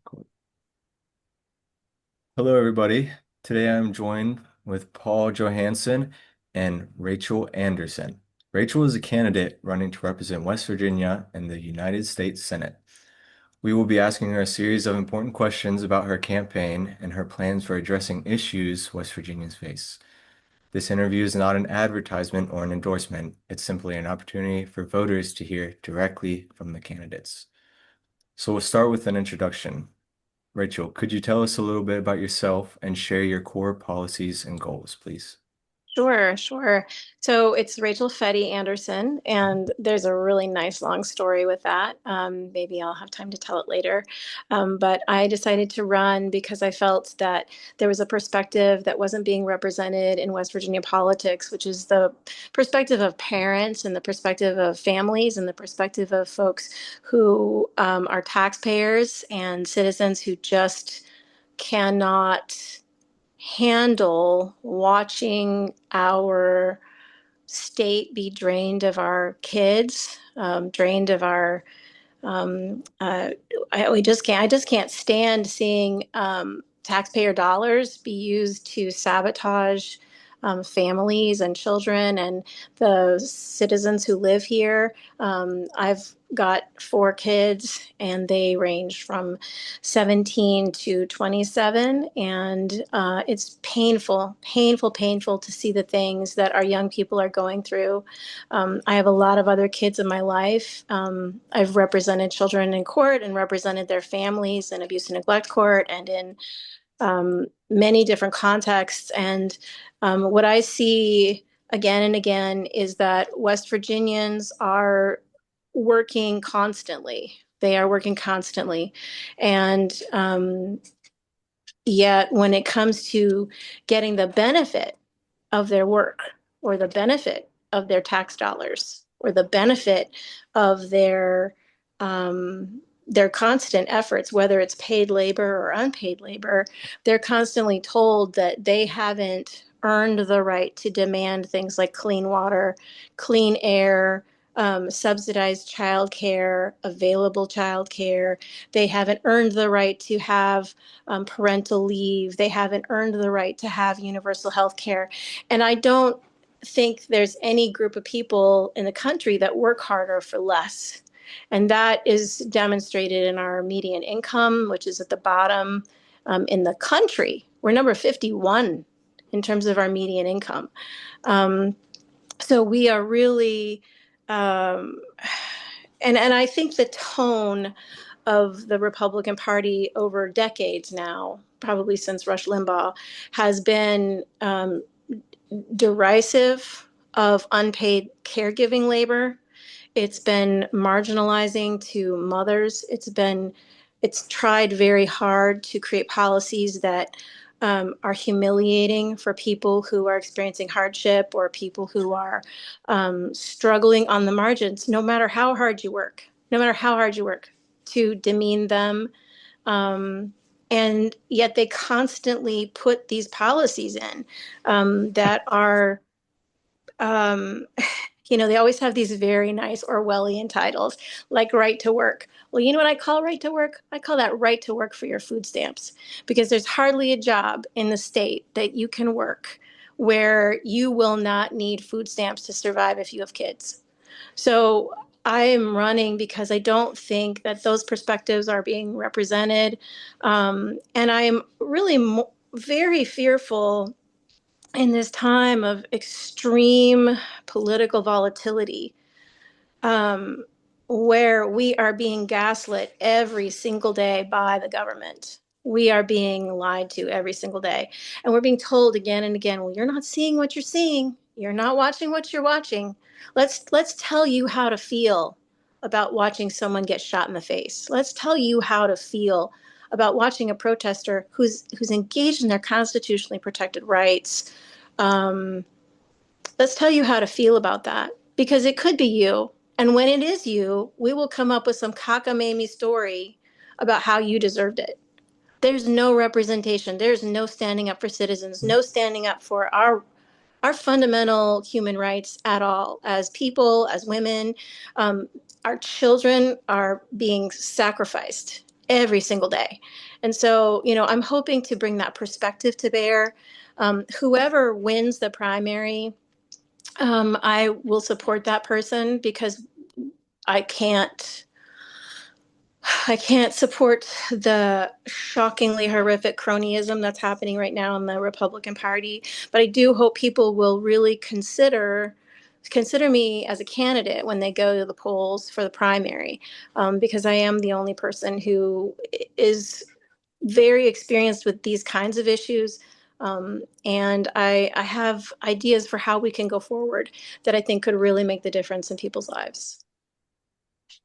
Cool. Hello, everybody. Today I'm joined with Paul Johansson and Rachel Anderson. Rachel is a candidate running to represent West Virginia in the United States Senate. We will be asking her a series of important questions about her campaign and her plans for addressing issues West Virginians face. This interview is not an advertisement or an endorsement. It's simply an opportunity for voters to hear directly from the candidates. So we'll start with an introduction. Rachel, could you tell us a little bit about yourself and share your core policies and goals, please? Sure, sure. So it's Rachel Fetty Anderson, and there's a really nice long story with that. Maybe I'll have time to tell it later. But I decided to run because I felt that there was a perspective that wasn't being represented in West Virginia politics, which is the perspective of parents and the perspective of families and the perspective of folks who are taxpayers and citizens who just cannot handle watching our state be drained of our kids, drained of our. I just can't stand seeing taxpayer dollars be used to sabotage families and children and the citizens who live here. I've got four kids, and they range from 17 to 27. And it's painful, painful, painful to see the things that our young people are going through. I have a lot of other kids in my life. I've represented children in court and represented their families in abuse and neglect court and in many different contexts. And what I see again and again is that West Virginians are working constantly. They are working constantly. And yet, when it comes to getting the benefit of their work or the benefit of their tax dollars or the benefit of their constant efforts, whether it's paid labor or unpaid labor, they're constantly told that they haven't earned the right to demand things like clean water, clean air, subsidized childcare, available childcare. They haven't earned the right to have parental leave. They haven't earned the right to have universal health care. And I don't think there's any group of people in the country that work harder for less. And that is demonstrated in our median income, which is at the bottom in the country. We're number 51 in terms of our median income. Um, so we are really, um, and I think the tone of the Republican Party over decades now, probably since Rush Limbaugh, has been derisive of unpaid caregiving labor. It's been marginalizing to mothers. It's tried very hard to create policies that are humiliating for people who are experiencing hardship or people who are struggling on the margins, no matter how hard you work, no matter how hard you work, to demean them. Um, and yet they constantly put these policies in that are um, they always have these very nice Orwellian titles like right to work. Well, you know what I call right to work? I call that right to work for your food stamps, because there's hardly a job in the state that you can work where you will not need food stamps to survive if you have kids. So I am running because I don't think that those perspectives are being represented. And I am really very fearful in this time of extreme political volatility, um, where we are being gaslit every single day by the government. We are being lied to every single day. And we're being told again and again, well, you're not seeing what you're seeing. You're not watching what you're watching. Let's tell you how to feel about watching someone get shot in the face. Let's tell you how to feel about watching a protester who's engaged in their constitutionally protected rights. Um, let's tell you how to feel about that, because it could be you. And when it is you, we will come up with some cockamamie story about how you deserved it. There's no representation. There's no standing up for citizens, no standing up for our fundamental human rights at all as people, as women. Um, our children are being sacrificed every single day. And so, I'm hoping to bring that perspective to bear. Whoever wins the primary, I will support that person because I can't I can't support the shockingly horrific cronyism that's happening right now in the Republican Party. But I do hope people will really consider me as a candidate when they go to the polls for the primary, because I am the only person who is very experienced with these kinds of issues. And I have ideas for how we can go forward that I think could really make the difference in people's lives.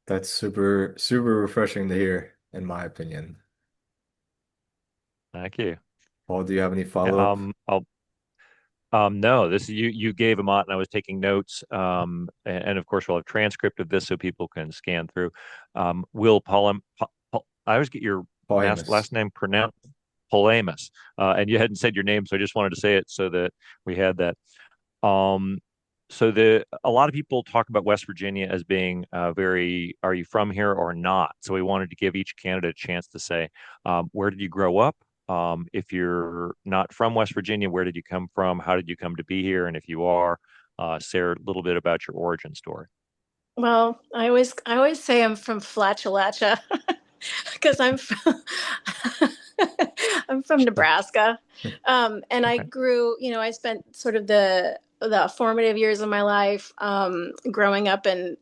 That's super, super refreshing to hear, in my opinion. Thank you. Paul, do you have any Yeah, follow-up? no, this you gave them out, and I was taking notes. And of course, we'll have transcript of this so people can scan through. Will Paul, I always get your Paul last Amos. name pronounced Polamus, and you hadn't said your name, so I just wanted to say it so that we had that. Um, so a lot of people talk about West Virginia as being very, are you from here or not? So we wanted to give each candidate a chance to say, where did you grow up? If you're not from West Virginia, where did you come from? How did you come to be here? And if you are, say a little bit about your origin story. Well, I always say I'm from Flatalacha because I'm from Nebraska, and I Okay. grew. I spent sort of the formative years of my life growing up in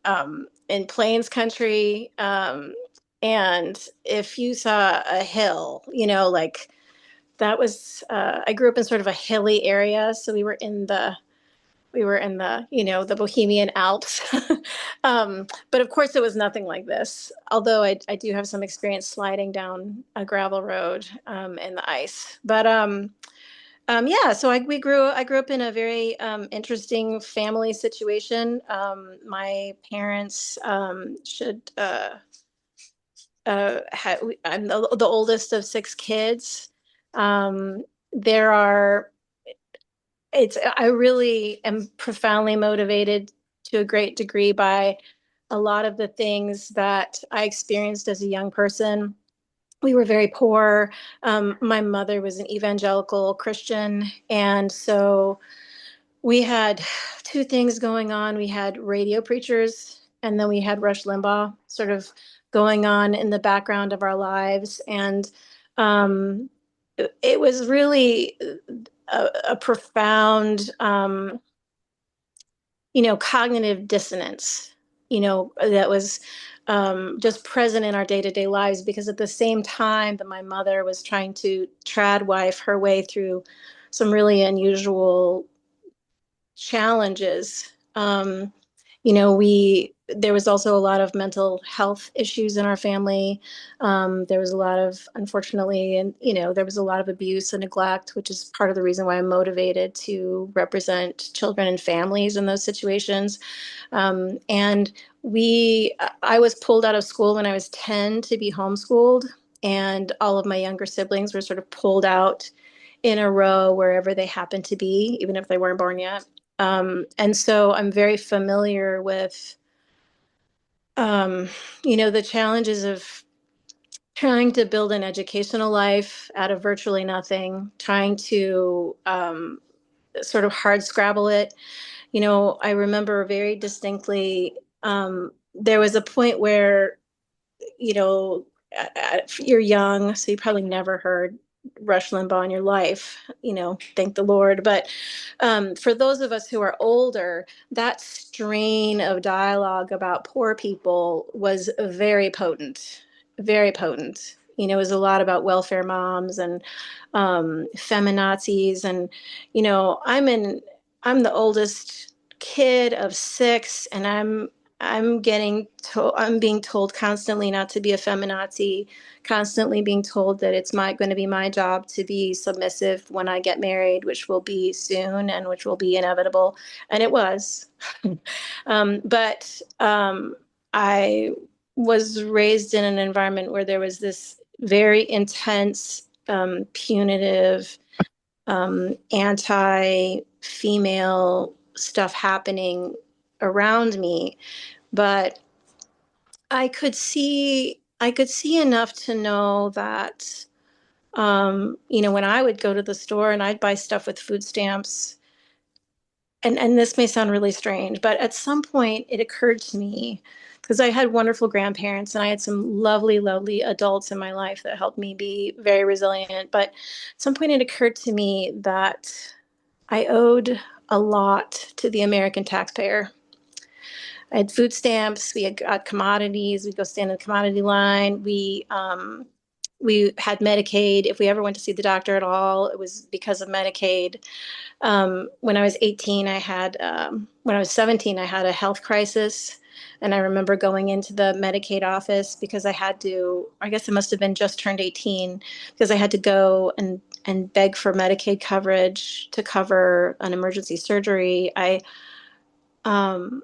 Plains country. And if you saw a hill, like that was I grew up in sort of a hilly area, so we were in the the Bohemian Alps. But of course it was nothing like this, although I do have some experience sliding down a gravel road in the ice. But yeah, so I grew up in a very interesting family situation. My parents should I'm the oldest of six kids. um, there are it's I really am profoundly motivated to a great degree by a lot of the things that I experienced as a young person. We were very poor. My mother was an evangelical Christian, and so we had two things going on. We had radio preachers, and then we had Rush Limbaugh sort of going on in the background of our lives. And um, it was really a profound, cognitive dissonance, that was just present in our day to day lives. Because at the same time that my mother was trying to trad wife her way through some really unusual challenges. There was also a lot of mental health issues in our family. There was a lot of, unfortunately, and there was a lot of abuse and neglect, which is part of the reason why I'm motivated to represent children and families in those situations. And I was pulled out of school when I was 10 to be homeschooled, and all of my younger siblings were sort of pulled out in a row wherever they happened to be, even if they weren't born yet. And so I'm very familiar with, um, the challenges of trying to build an educational life out of virtually nothing, trying to sort of hard scrabble it. I remember very distinctly, there was a point where, you know, you're young, so you probably never heard Rush Limbaugh in your life, thank the Lord. But for those of us who are older, that strain of dialogue about poor people was very potent, very potent. It was a lot about welfare moms and feminazis. And, I'm the oldest kid of six, and I'm being told constantly not to be a feminazi, constantly being told that it's going to be my job to be submissive when I get married, which will be soon and which will be inevitable. And it was. But I was raised in an environment where there was this very intense, punitive, anti-female stuff happening around me. But I could see I could see enough to know that, when I would go to the store and I'd buy stuff with food stamps, and this may sound really strange, but at some point it occurred to me, because I had wonderful grandparents and I had some lovely, lovely adults in my life that helped me be very resilient. But at some point it occurred to me that I owed a lot to the American taxpayer. I had food stamps. We had got commodities. We'd go stand in the commodity line. We had Medicaid. If we ever went to see the doctor at all, it was because of Medicaid. When I was 18, when I was 17, I had a health crisis. And I remember going into the Medicaid office because I had to, I guess it must have been just turned 18, because I had to go and beg for Medicaid coverage to cover an emergency surgery. Um,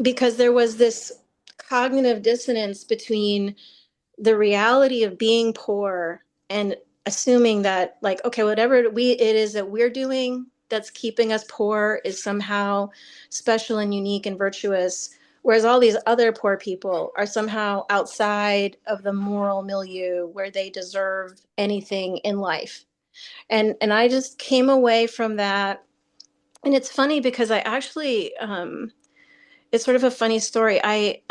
because there was this cognitive dissonance between the reality of being poor and assuming that, like, okay, whatever it is that we're doing that's keeping us poor is somehow special and unique and virtuous, whereas all these other poor people are somehow outside of the moral milieu where they deserve anything in life. And I just came away from that. And it's funny because I actually, it's sort of a funny story. I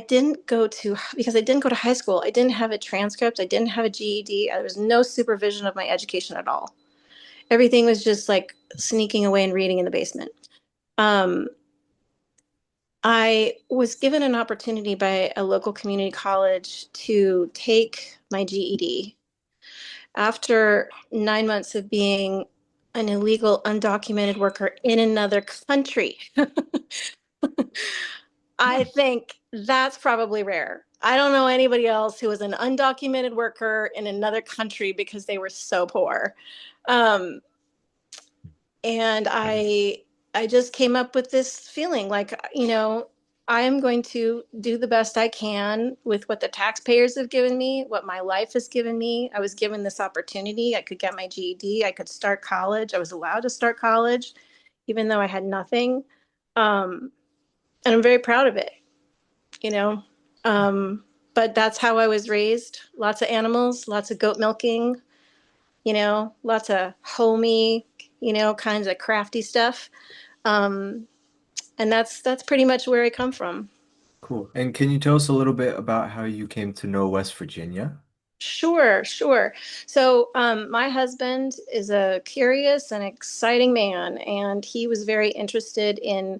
didn't go to because I didn't go to high school. I didn't have a transcript. I didn't have a GED. There was no supervision of my education at all. Everything was just like sneaking away and reading in the basement. Um, I was given an opportunity by a local community college to take my GED after 9 months of being an illegal, undocumented worker in another country. I think that's probably rare. I don't know anybody else who was an undocumented worker in another country because they were so poor. Um, and That is I just came up with this feeling like, I am going to do the best I can with what the taxpayers have given me, what my life has given me. I was given this opportunity. I could get my GED. I could start college. I was allowed to start college, even though I had nothing. Um, and I'm very proud of it, you know. Um, but that's how I was raised. Lots of animals, lots of goat milking, lots of homey, kinds of crafty stuff. Um, and that's pretty much where I come from. Cool. And can you tell us a little bit about how you came to know West Virginia? Sure, sure. So, my husband is a curious and exciting man, and he was very interested in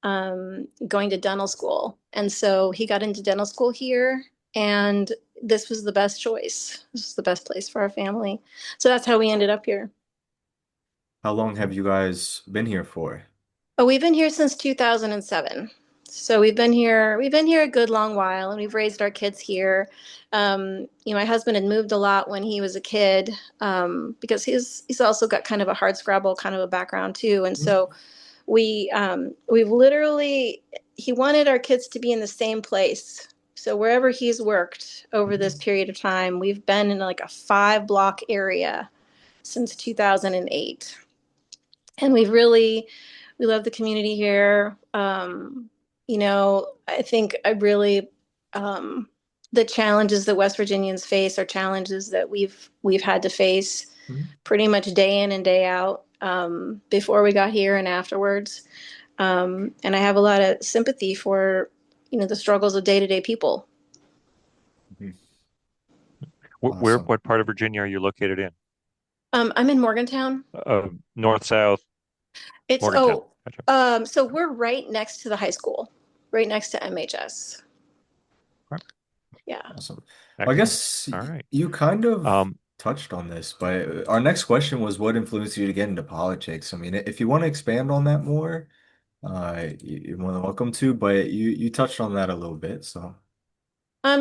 going to dental school. And so he got into dental school here, and this was the best choice. This was the best place for our family. So that's how we ended up here. How long have you guys been here for? Oh, we've been here since 2007. So we've been here a good long while, and we've raised our kids here. My husband had moved a lot when he was a kid, because he's also got kind of a hard scrabble kind of a background too. And so we've literally, he wanted our kids to be in the same place. So wherever he's worked over this period of time, we've been in like a 5 block area since 2008. And we love the community here. I think um, the challenges that West Virginians face are challenges that we've had to face Mhm. pretty much day in and day out, before we got here and afterwards. And I have a lot of sympathy for, the struggles of day-to-day people. Mhm. where, Awesome. what part of Virginia are you located in? I'm in Morgantown. North, south, It's Morgantown. oh, Gotcha. so we're right next to the high school, right next to MHS. All right. Yeah. Awesome. Well, I Excellent. guess All right. you kind of Um, touched on this, but our next question was what influenced you to get into politics? I mean, if you want to expand on that more, you're more than welcome to, but you touched on that a little bit, so.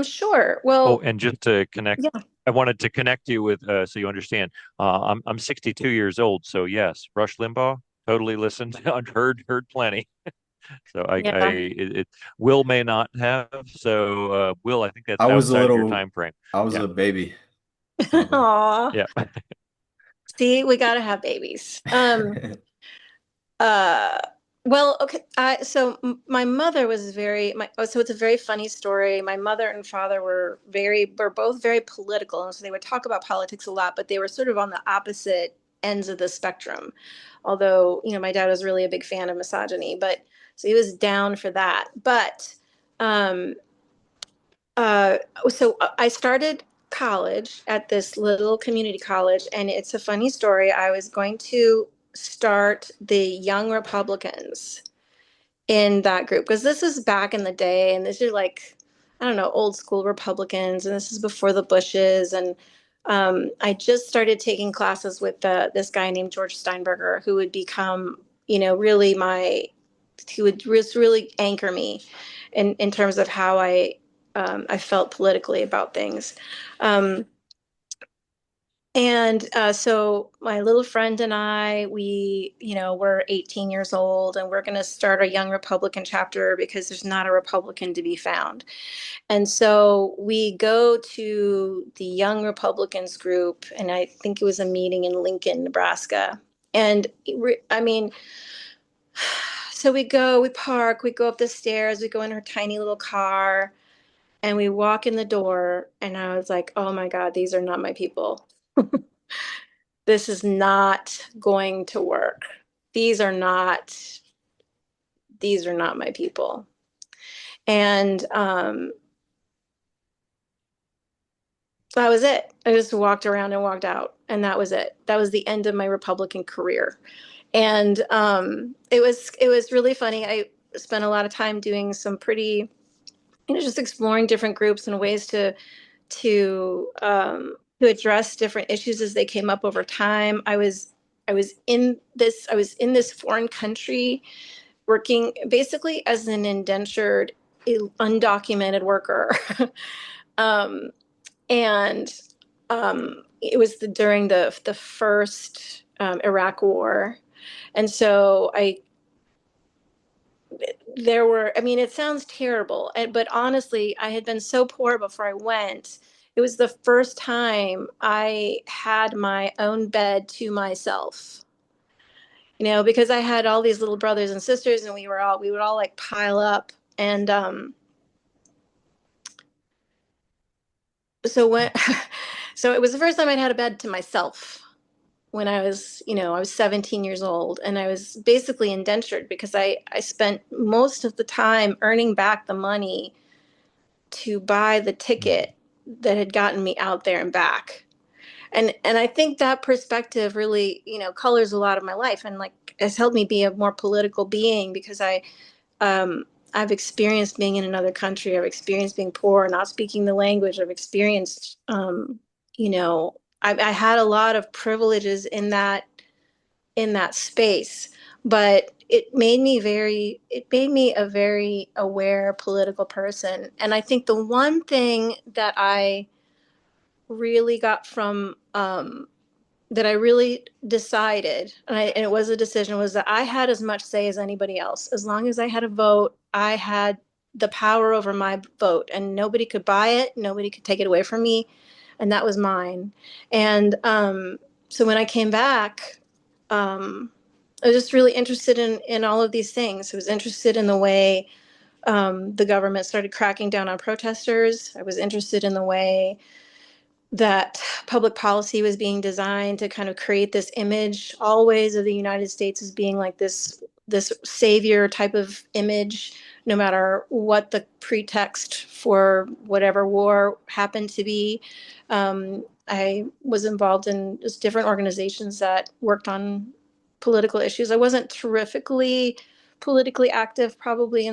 Sure. oh, Well, and just to connect, yeah. I wanted to connect you with so you understand. I'm 62 years old, so yes, Rush Limbaugh, totally listened, heard plenty. So Yeah. Will may not have. So Will, I think that's I was a outside of your little, time frame. I was Yeah, a baby, sadly. Aw. yeah. See, we gotta have babies. Uh, Well, okay. My mother was so it's a very funny story. My mother and father were both very political. And so they would talk about politics a lot, but they were sort of on the opposite ends of the spectrum. Although, my dad was really a big fan of misogyny, but so he was down for that. But, um, uh, I started college at this little community college, and it's a funny story. I was going to start the Young Republicans in that group because this is back in the day, and this is like, I don't know, old school Republicans, and this is before the Bushes. And I just started taking classes with this guy named George Steinberger, who would become, really who would just really anchor me in terms of how I felt politically about things. Um, so my little friend and I, we're 18 years old, and we're going to start a Young Republican chapter because there's not a Republican to be found. And so we go to the Young Republicans group, and I think it was a meeting in Lincoln, Nebraska. And I mean, so we park, we go up the stairs, we go in her tiny little car, and we walk in the door, and I was like, oh my God, these are not my people. This is not going to work. These are not these are not my people. And that was it. I just walked around and walked out, and that was it. That was the end of my Republican career. And it was really funny. I spent a lot of time doing some pretty, just exploring different groups and ways to address different issues as they came up over time. I was in this foreign country working basically as an indentured, undocumented worker. um, and it was during the first Iraq War, and so I mean, it sounds terrible, but honestly, I had been so poor before I went. It was the first time I had my own bed to myself. Because I had all these little brothers and sisters, and we would all like pile up. And so when so it was the first time I'd had a bed to myself when I was 17 years old, and I was basically indentured because I spent most of the time earning back the money to buy the ticket that had gotten me out there and back. And I think that perspective really, colors a lot of my life, and like has helped me be a more political being because um I've experienced being in another country. I've experienced being poor, not speaking the language. I've experienced, you know, I had a lot of privileges in that space, but it made me a very aware political person. And I think the one thing that I really got from that I really decided, and it was a decision, was that I had as much say as anybody else. As long as I had a vote, I had the power over my vote, and nobody could buy it, nobody could take it away from me, and that was mine. And so when I came back, um, I was just really interested in all of these things. I was interested in the way the government started cracking down on protesters. I was interested in the way that public policy was being designed to kind of create this image always of the United States as being like this savior type of image, no matter what the pretext for whatever war happened to be. I was involved in just different organizations that worked on political issues. I wasn't terrifically politically active probably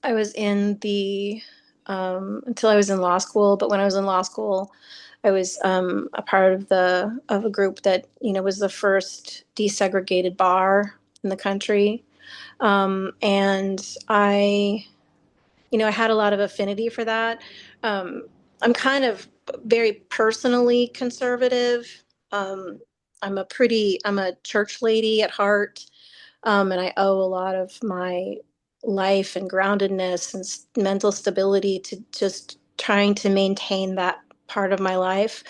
I was in the until I was in law school. But when I was in law school, I was a part of a group that was the first desegregated bar in the country, and I had a lot of affinity for that. Um, I'm kind of very personally conservative. Um, I'm a church lady at heart, and I owe a lot of my life and groundedness and mental stability to just trying to maintain that part of my life.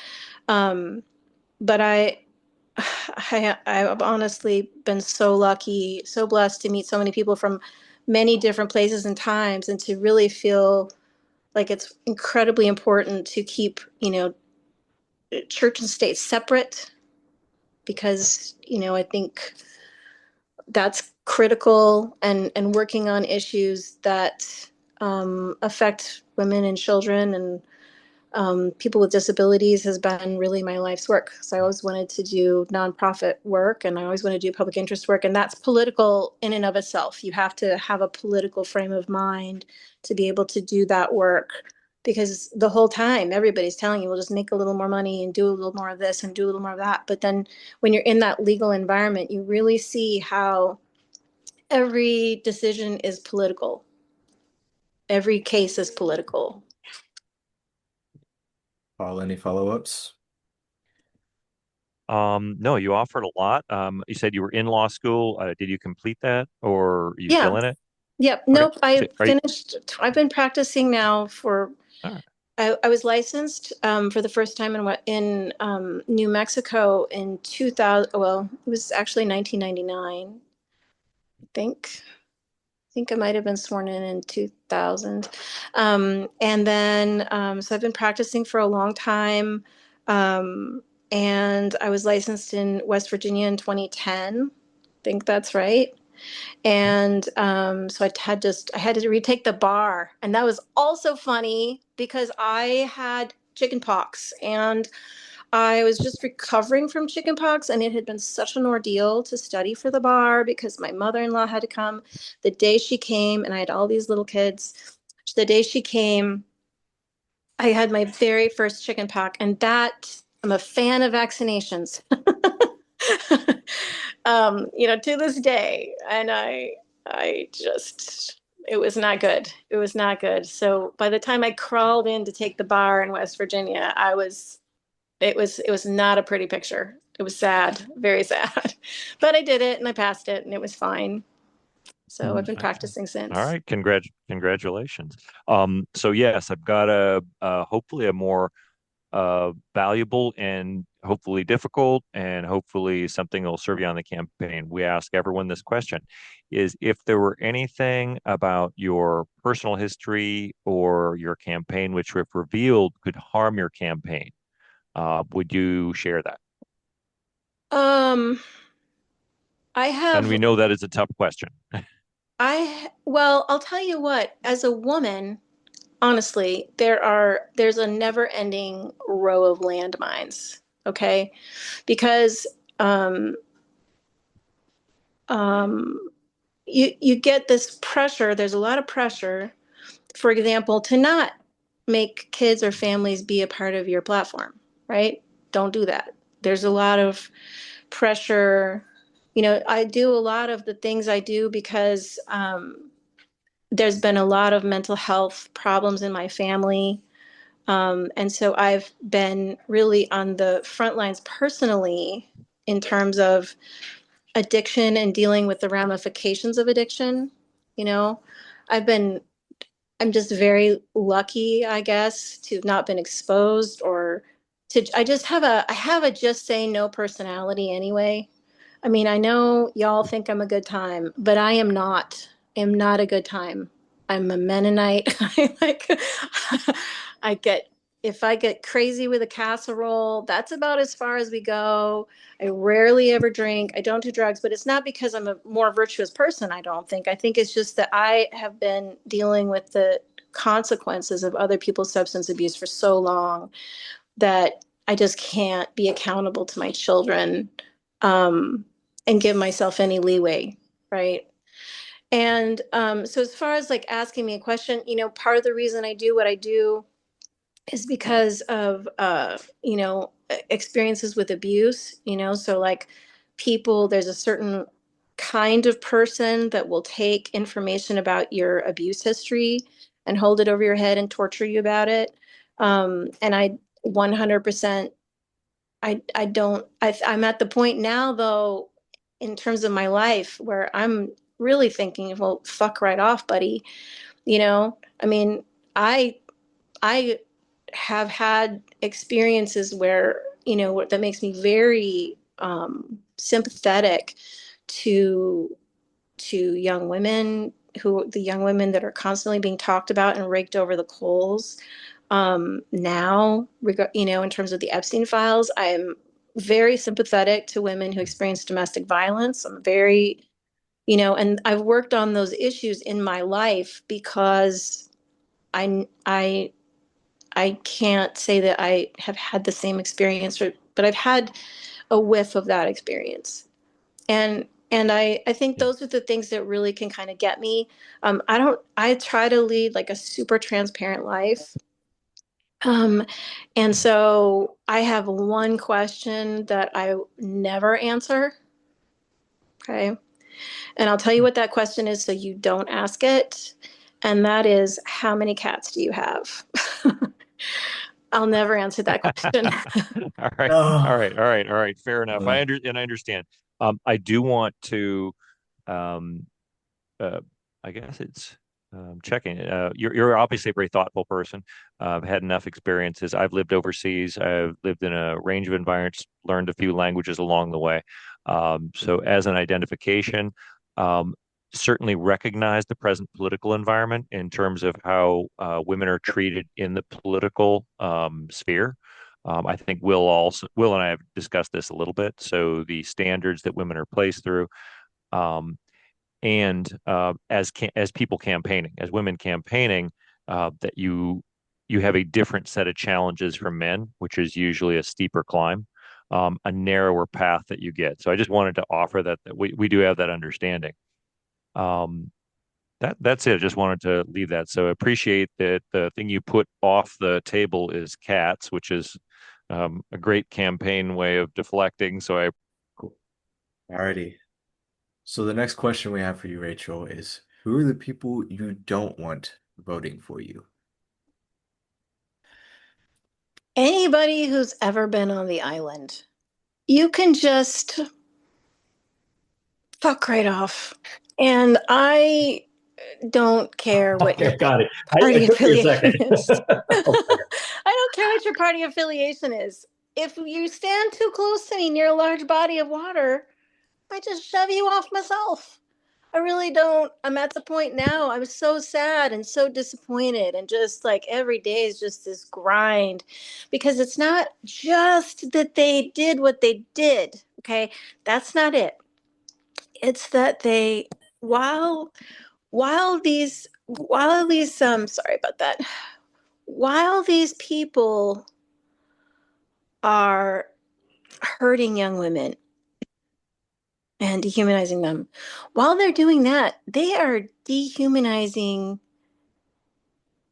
Um, but I've honestly been so lucky, so blessed to meet so many people from many different places and times, and to really feel like it's incredibly important to keep, church and state separate because, I think that's critical, and working on issues that affect women and children and people with disabilities has been really my life's work. So I always wanted to do nonprofit work, and I always want to do public interest work. And that's political in and of itself. You have to have a political frame of mind to be able to do that work, because the whole time everybody's telling you, well, just make a little more money and do a little more of this and do a little more of that. But then when you're in that legal environment, you really see how every decision is political. Every case is political. Paul, any follow-ups? No, you offered a lot. You said you were in law school. Did you complete that, or are you Yeah. still in it? Yep. Okay. Nope. So I are you? finished. I've been practicing now for. All right. I was licensed for the first time in New Mexico in 2000. Well, it was actually 1999. I think. I think I might have been sworn in 2000. And then, so I've been practicing for a long time. Um, and I was licensed in West Virginia in 2010. I think that's right. And so I had to retake the bar, and that was also funny because I had chicken pox, and I was just recovering from chicken pox, and it had been such an ordeal to study for the bar because my mother-in-law had to come the day she came, and I had all these little kids. The day she came, I had my very first chicken pox, and that I'm a fan of vaccinations. To this day, and I just, it was not good. It was not good. So by the time I crawled in to take the bar in West Virginia, it was not a pretty picture. It was sad, very sad. But I did it and I passed it and it was fine. So I've been practicing All since. right. Congratulations. So yes, I've got hopefully a more valuable and hopefully difficult and hopefully something that will serve you on the campaign. We ask everyone this question is if there were anything about your personal history or your campaign which if revealed could harm your campaign, would you share that? Um, I And have, we know that is a tough question. well, I'll tell you what, as a woman, honestly, there's a never ending row of landmines. Okay. Because, um, um, you get this pressure. There's a lot of pressure, for example, to not make kids or families be a part of your platform, right? Don't do that. There's a lot of pressure. I do a lot of the things I do because there's been a lot of mental health problems in my family. And so I've been really on the front lines personally in terms of addiction and dealing with the ramifications of addiction. You know, I've been I'm just very lucky, I guess, to have not been exposed or to I have a just say no personality anyway. I mean, I know y'all think I'm a good time, but I am not. Am not a good time. I'm a Mennonite. I like I get if I get crazy with a casserole, that's about as far as we go. I rarely ever drink. I don't do drugs, but it's not because I'm a more virtuous person, I don't think. I think it's just that I have been dealing with the consequences of other people's substance abuse for so long that I just can't be accountable to my children, um, and give myself any leeway, right? And so, as far as like asking me a question, part of the reason I do what I do is because of experiences with abuse. So like there's a certain kind of person that will take information about your abuse history and hold it over your head and torture you about it. And I 100%, I don't I'm at the point now though in terms of my life where I'm really thinking, well, fuck right off, buddy. I mean, I I have had experiences where, that makes me very sympathetic to young women, the young women that are constantly being talked about and raked over the coals. Now, in terms of the Epstein files, I am very sympathetic to women who experience domestic violence. I'm very, and I've worked on those issues in my life because I I I can't say that I have had the same experience, but I've had a whiff of that experience. And I think those are the things that really can kind of get me. I try to lead like a super transparent life. Um, and so I have one question that I never answer. Okay. And I'll tell you what that question is so you don't ask it. And that is, how many cats do you have? I'll never answer that question. All right, all No. right, all right, all right. Fair enough. Uh, I understand. I do want to, um, uh, I guess it's checking. You're obviously a very thoughtful person. I've had enough experiences. I've lived overseas. I've lived in a range of environments, learned a few languages along the way. So as an identification, um, certainly recognize the present political environment in terms of how women are treated in the political sphere. I think Will and I have discussed this a little bit. So the standards that women are placed through, um, and as people campaigning, as women campaigning, that you have a different set of challenges from men, which is usually a steeper climb, a narrower path that you get. So I just wanted to offer that we do have that understanding. Um, that's it. Just wanted to leave that. So appreciate that the thing you put off the table is cats, which is a great campaign way of deflecting. So I cool. Alrighty. So the next question we have for you, Rachel, is who are the people you don't want voting for you? Anybody who's ever been on the island, you can just fuck right off. And I don't care what your okay, got it. party It took me a second. affiliation is. Oh my I don't care what your party affiliation is. If you stand too close to me near a large body of water, I just shove you off myself. I really don't. I'm at the point now. I'm so sad and so disappointed. And just like every day is just this grind because it's not just that they did what they did. Okay. That's not it. It's that while, sorry about that, while these people are hurting young women and dehumanizing them, while they're doing that, they are dehumanizing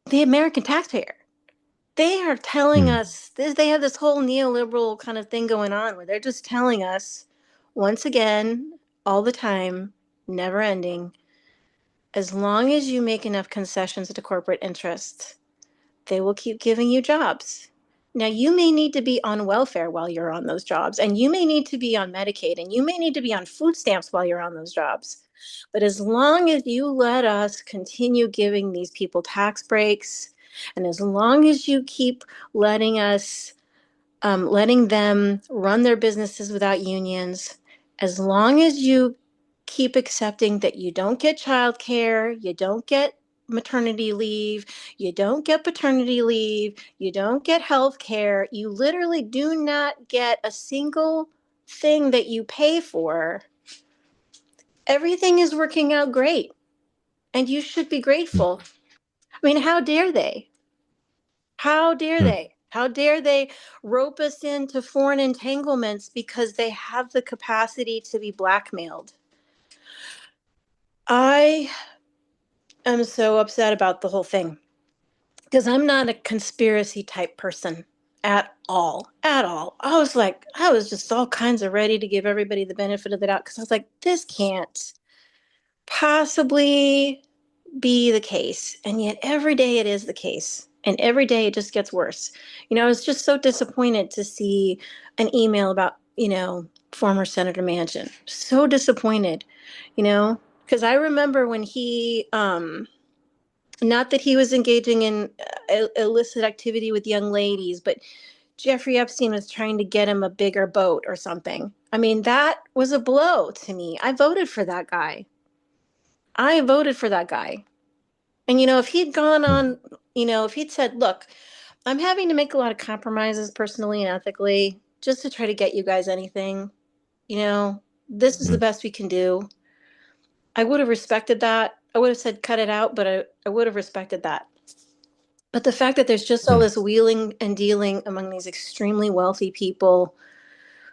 the American taxpayer. They are telling God. us this, they have this whole neoliberal kind of thing going on where they're just telling us once again, all the time, never ending, as long as you make enough concessions to corporate interests, they will keep giving you jobs. Now, you may need to be on welfare while you're on those jobs, and you may need to be on Medicaid, and you may need to be on food stamps while you're on those jobs. But as long as you let us continue giving these people tax breaks, and as long as you keep letting us, letting them run their businesses without unions, as long as you keep accepting that you don't get childcare, you don't get maternity leave, you don't get paternity leave, you don't get health care, you literally do not get a single thing that you pay for, everything is working out great. And you should be grateful. I mean, how dare they? How dare they? How dare they rope us into foreign entanglements because they have the capacity to be blackmailed? I am so upset about the whole thing because I'm not a conspiracy type person at all. At all. I was just all kinds of ready to give everybody the benefit of the doubt because I was like, this can't possibly be the case. And yet every day it is the case. And every day it just gets worse. I was just so disappointed to see an email about, former Senator Manchin. So disappointed, because I remember when he, not that he was engaging in illicit activity with young ladies, but Jeffrey Epstein was trying to get him a bigger boat or something. I mean, that was a blow to me. I voted for that guy. I voted for that guy. And, if he'd gone Hmm. on, if he'd said, look, I'm having to make a lot of compromises personally and ethically just to try to get you guys anything, you know, this is the Hmm. best we can do. I would have respected that. I would have said, cut it out, but I would have respected that. But the fact that there's just all Hmm. this wheeling and dealing among these extremely wealthy people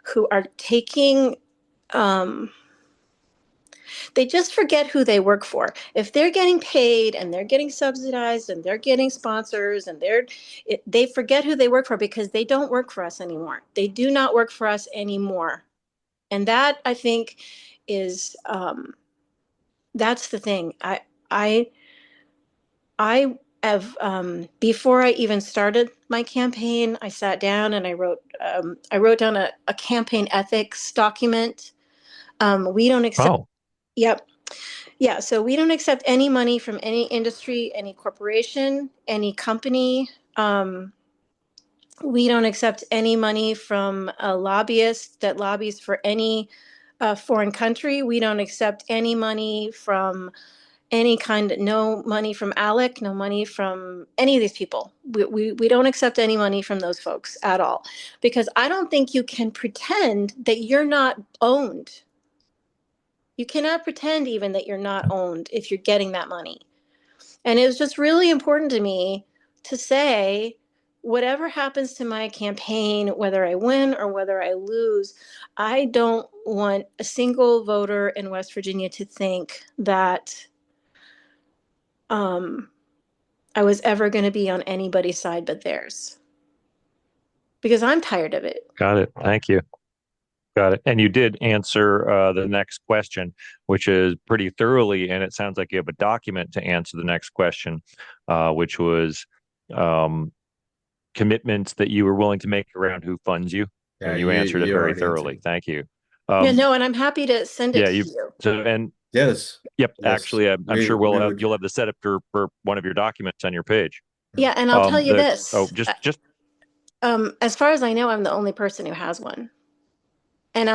who are taking, um, they just forget who they work for. If they're getting paid and they're getting subsidized and they're getting sponsors and they forget who they work for because they don't work for us anymore. They do not work for us anymore. And that I think is, that's the thing. I, I have, before I even started my campaign, I sat down and I wrote down a campaign ethics document. We don't accept, Oh, yep. Yeah, so we don't accept any money from any industry, any corporation, any company. Um, we don't accept any money from a lobbyist that lobbies for any foreign country. We don't accept any money from any kind, no money from ALEC, no money from any of these people. We don't accept any money from those folks at all. Because I don't think you can pretend that you're not owned. You cannot pretend even that you're not owned if you're getting that money. And it was just really important to me to say, whatever happens to my campaign, whether I win or whether I lose, I don't want a single voter in West Virginia to think that um, I was ever going to be on anybody's side but theirs, because I'm tired of it. got it. Thank you. Got it. And you did answer the next question, which is pretty thoroughly, and it sounds like you have a document to answer the next question, which was um, commitments that you were willing to make around who funds you, Yeah, and you you answered it you very already thoroughly. answered. Thank you. Yeah, Um, no, and I'm happy to send it yeah, to you you. so and Yes, yep, yes. actually, I'm We sure we would. you'll have the setup for one of your documents on your page. Yeah, and I'll tell you The oh, this. just As far as I know, I'm the only person who has one. And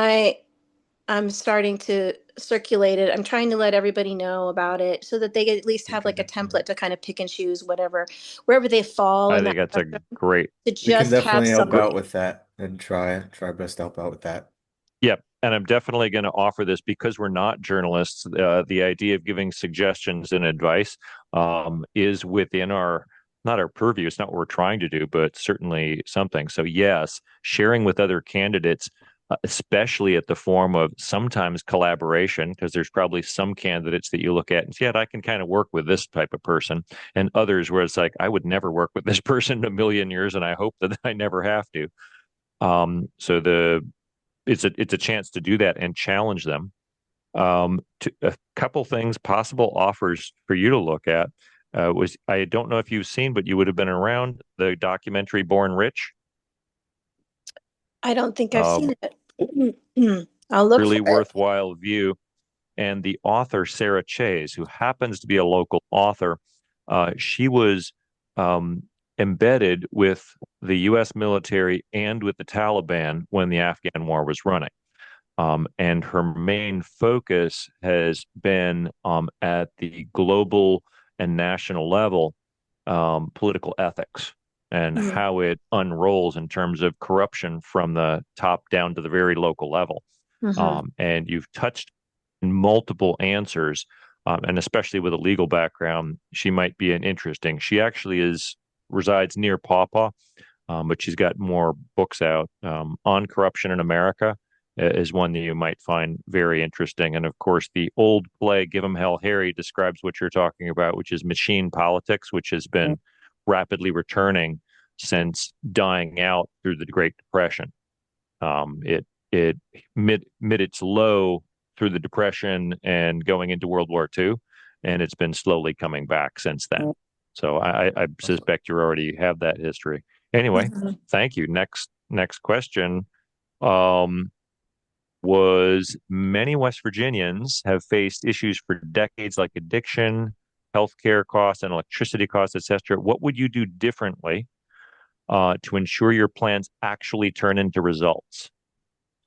I'm starting to circulate it. I'm trying to let everybody know about it so that they at least We have like a can. template to kind of pick and choose whatever, wherever they fall I in that think that's a spectrum, great. to We can just have definitely help out somebody. with that and try our best to help out with that. Yep. And I'm definitely going to offer this because we're not journalists. The idea of giving suggestions and advice is within our, not our purview. It's not what we're trying to do, but certainly something. So, yes, sharing with other candidates, especially at the form of sometimes collaboration, because there's probably some candidates that you look at and say, yeah, I can kind of work with this type of person, and others where it's like, I would never work with this person in a million years, and I hope that I never have to. So it's a chance to do that and challenge them. A couple things, possible offers for you to look at was I don't know if you've seen, but you would have been around the documentary Born Rich. I don't think I've Uh, seen it. I'll look for really it. worthwhile view. And the author Sarah Chase, who happens to be a local author, she was um, embedded with the U.S. military and with the Taliban when the Afghan war was running. And her main focus has been at the global and national level, political ethics and Mhm. how it unrolls in terms of corruption from the top down to the very local level. Mhm. And you've touched multiple answers, and especially with a legal background, she might be an interesting. She actually resides near Pawpaw, but she's got more books out on corruption in America. Is one that you might find very interesting. And of course, the old play Give 'em Hell Harry describes what you're talking about, which is machine politics, which has been rapidly returning since dying out through the Great Depression. It mid its low through the Depression and going into World War II, and it's been slowly coming back since then. So I Awesome. suspect you already have that history. Anyway, Mhm. thank you. Next question. Um, was many West Virginians have faced issues for decades like addiction, healthcare costs, and electricity costs, etc. What would you do differently? to ensure your plans actually turn into results?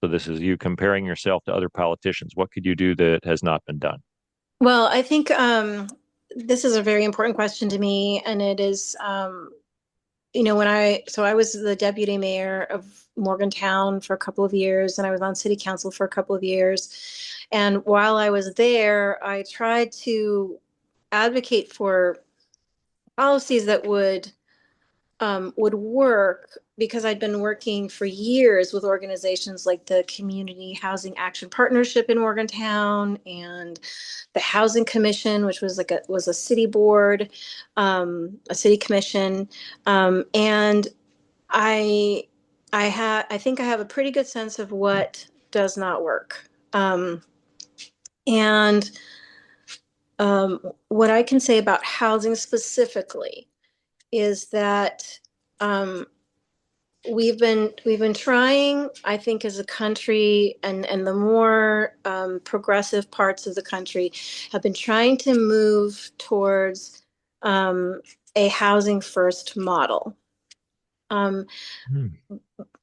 So this is you comparing yourself to other politicians. What could you do that has not been done? Well, I think this is a very important question to me, and it is, when I was the deputy mayor of Morgantown for a couple of years, and I was on city council for a couple of years. And while I was there, I tried to advocate for policies that would work because I'd been working for years with organizations like the Community Housing Action Partnership in Morgantown and the Housing Commission, which was a city board, a city commission, and I I think I have a pretty good sense of what does not work. And what I can say about housing specifically is that um, we've been trying, I think, as a country, and the more progressive parts of the country have been trying to move towards um, a housing first model. Um, Hmm.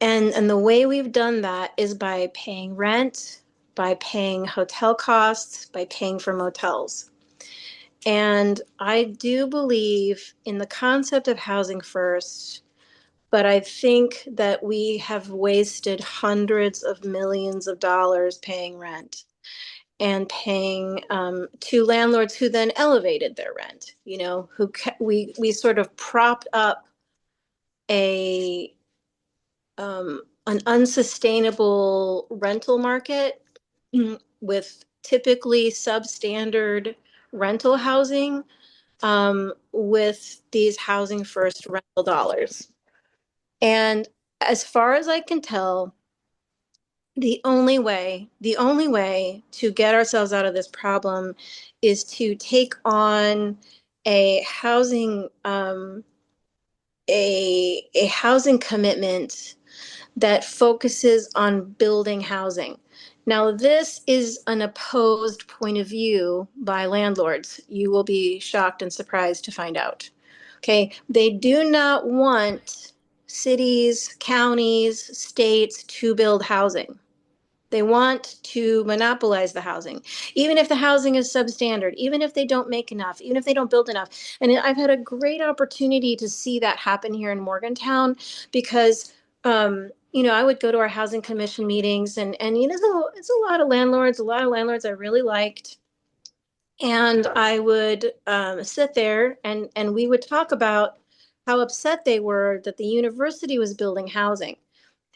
and the way we've done that is by paying rent, by paying hotel costs, by paying for motels. And I do believe in the concept of housing first, but I think that we have wasted hundreds of millions of dollars paying rent and paying to landlords who then elevated their rent. We sort of propped up a an unsustainable rental market with typically substandard rental housing with these housing first rental dollars. And as far as I can tell, the only way to get ourselves out of this problem is to take on a housing a housing commitment that focuses on building housing. Now, this is an opposed point of view by landlords. You will be shocked and surprised to find out. Okay, they do not want cities, counties, states to build housing. They want to monopolize the housing, even if the housing is substandard, even if they don't make enough, even if they don't build enough. And I've had a great opportunity to see that happen here in Morgantown because, I would go to our housing commission meetings, and it's a lot of landlords I really liked. And I would sit there, and we would talk about how upset they were that the university was building housing.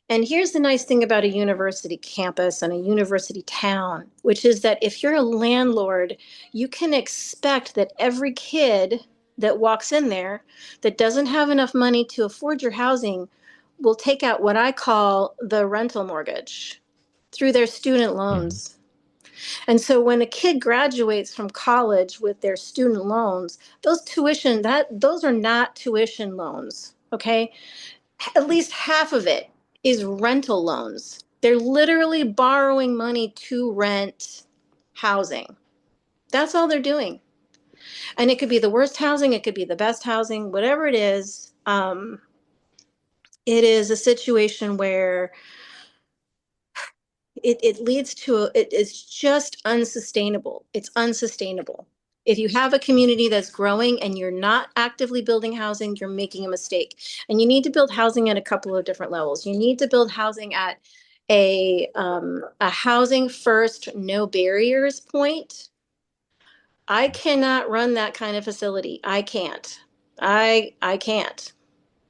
And here's the nice thing about a university campus and a university town, which is that if you're a landlord, you can expect that every kid that walks in there that doesn't have enough money to afford your housing will take out what I call the rental mortgage through their student Mhm. loans. And so when a kid graduates from college with their student loans, those are not tuition loans, okay? At least half of it is rental loans. They're literally borrowing money to rent housing. That's all they're doing. And it could be the worst housing, it could be the best housing, whatever it is. It is a situation where it leads to it is just unsustainable. It's unsustainable. If you have a community that's growing and you're not actively building housing, you're making a mistake. And you need to build housing at a couple of different levels. You need to build housing at a housing first, no barriers point. I cannot run that kind of facility. I can't. I can't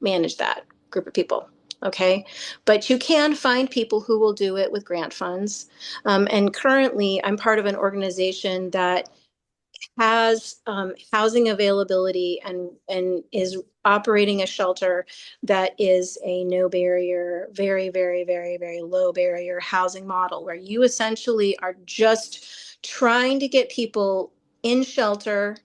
manage that group of people. Okay. But you can find people who will do it with grant funds. And currently, I'm part of an organization that has housing availability and is operating a shelter that is a no barrier, very, very, very, very low barrier housing model where you essentially are just trying to get people in shelter,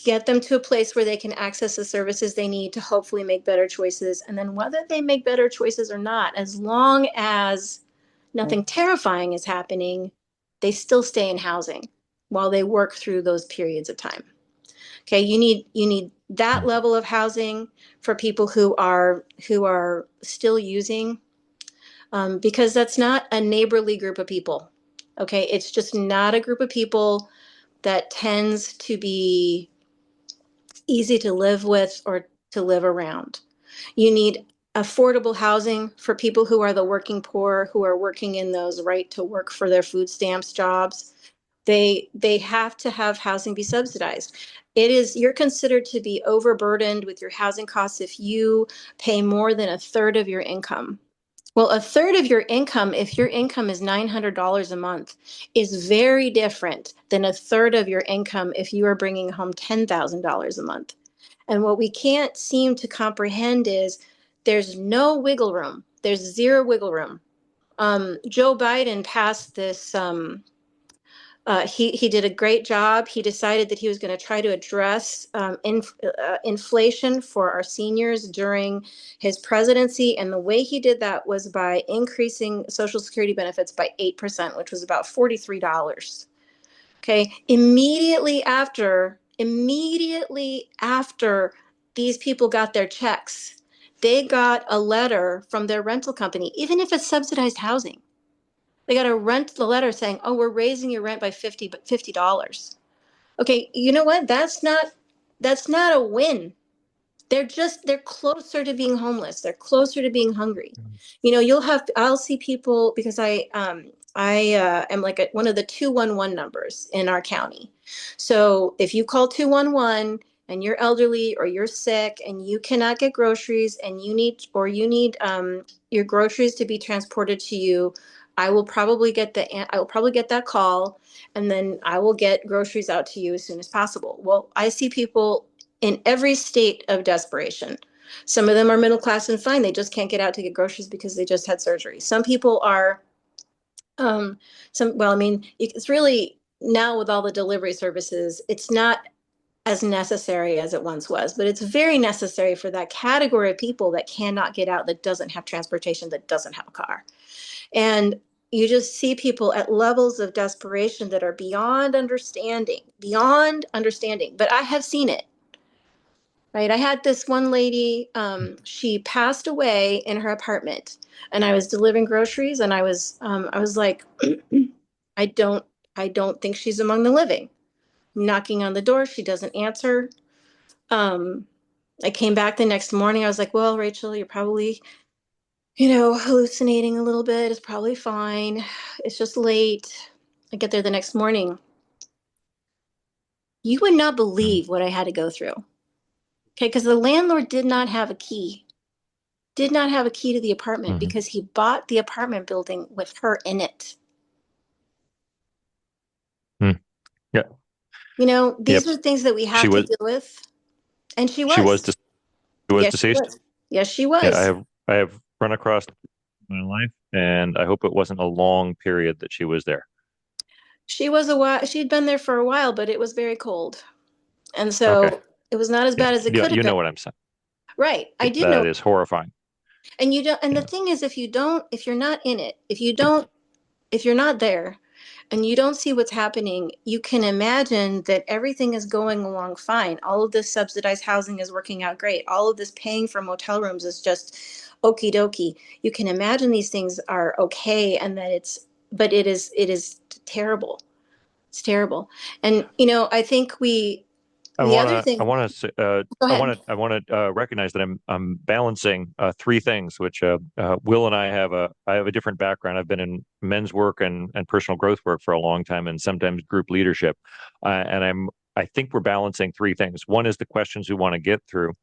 get them to a place where they can access the services they need to hopefully make better choices. And then whether they make better choices or not, as long as nothing terrifying is happening, they still stay in housing while they work through those periods of time. Okay, you need that level of housing for people who are still using, because that's not a neighborly group of people. Okay, it's just not a group of people that tends to be easy to live with or to live around. You need affordable housing for people who are the working poor, who are working in those right to work for their food stamps jobs. They have to have housing be subsidized. You're considered to be overburdened with your housing costs if you pay more than a third of your income. Well, a third of your income, if your income is $900 a month, is very different than a third of your income if you are bringing home $10,000 a month. And what we can't seem to comprehend is there's no wiggle room. There's zero wiggle room. Joe Biden passed this. He did a great job. He decided that he was going to try to address inflation for our seniors during his presidency, and the way he did that was by increasing Social Security benefits by 8%, which was about $43. Okay, immediately after these people got their checks, they got a letter from their rental company, even if it's subsidized housing. They got the letter saying, "Oh, we're raising your rent by $50." Okay, you know what? That's not a win. They're closer to being homeless. They're closer to being hungry. I'll see people because I am like one of the 211 numbers in our county. So if you call 211 and you're elderly or you're sick and you cannot get groceries and you need your groceries to be transported to you, I will probably get that call, and then I will get groceries out to you as soon as possible. Well, I see people in every state of desperation. Some of them are middle class and fine. They just can't get out to get groceries because they just had surgery. Some people are, well, I mean, it's really now with all the delivery services, it's not as necessary as it once was, but it's very necessary for that category of people that cannot get out, that doesn't have transportation, that doesn't have a car. And you just see people at levels of desperation that are beyond understanding, beyond understanding. But I have seen it. Right. I had this one lady, she passed away in her apartment, and I was delivering groceries, and I was like, I don't, I don't think she's among the living. Knocking on the door, she doesn't answer. Um, I came back the next morning. I was like, well, Rachel, you're probably, hallucinating a little bit. It's probably fine. It's just late. I get there the next morning. You would not believe what I had to go through. Okay. Because the landlord did not have a key to the apartment Mm-hmm. because he bought the apartment building with her in it. Mm. Yeah. These Yep. are things that we She have to was deal with. And she she was was. she was Yes, she deceased. was. Yes, she Yeah, was. I have run across my life, and I hope it wasn't a long period that she was there. She was a while. She'd been there for a while, but it was very cold. And Okay. so it was not as Yeah. bad as it Yeah, could have you been. know what I'm saying. Right. I did know. That is horrifying. And you don't, and the Yeah. thing is, if you're not in it, if you're not there and you don't see what's happening, you can imagine that everything is going along fine. All of this subsidized housing is working out great. All of this paying for motel rooms is just okie dokie. You can imagine these things are okay, and that but it is terrible. It's terrible. And, I think the other I thing, want to go ahead. I want to recognize that I'm balancing three things, which Will and I have a different background. I've been in men's work and personal growth work for a long time, and sometimes group leadership. And I think we're balancing three things. One is the questions we want to get through.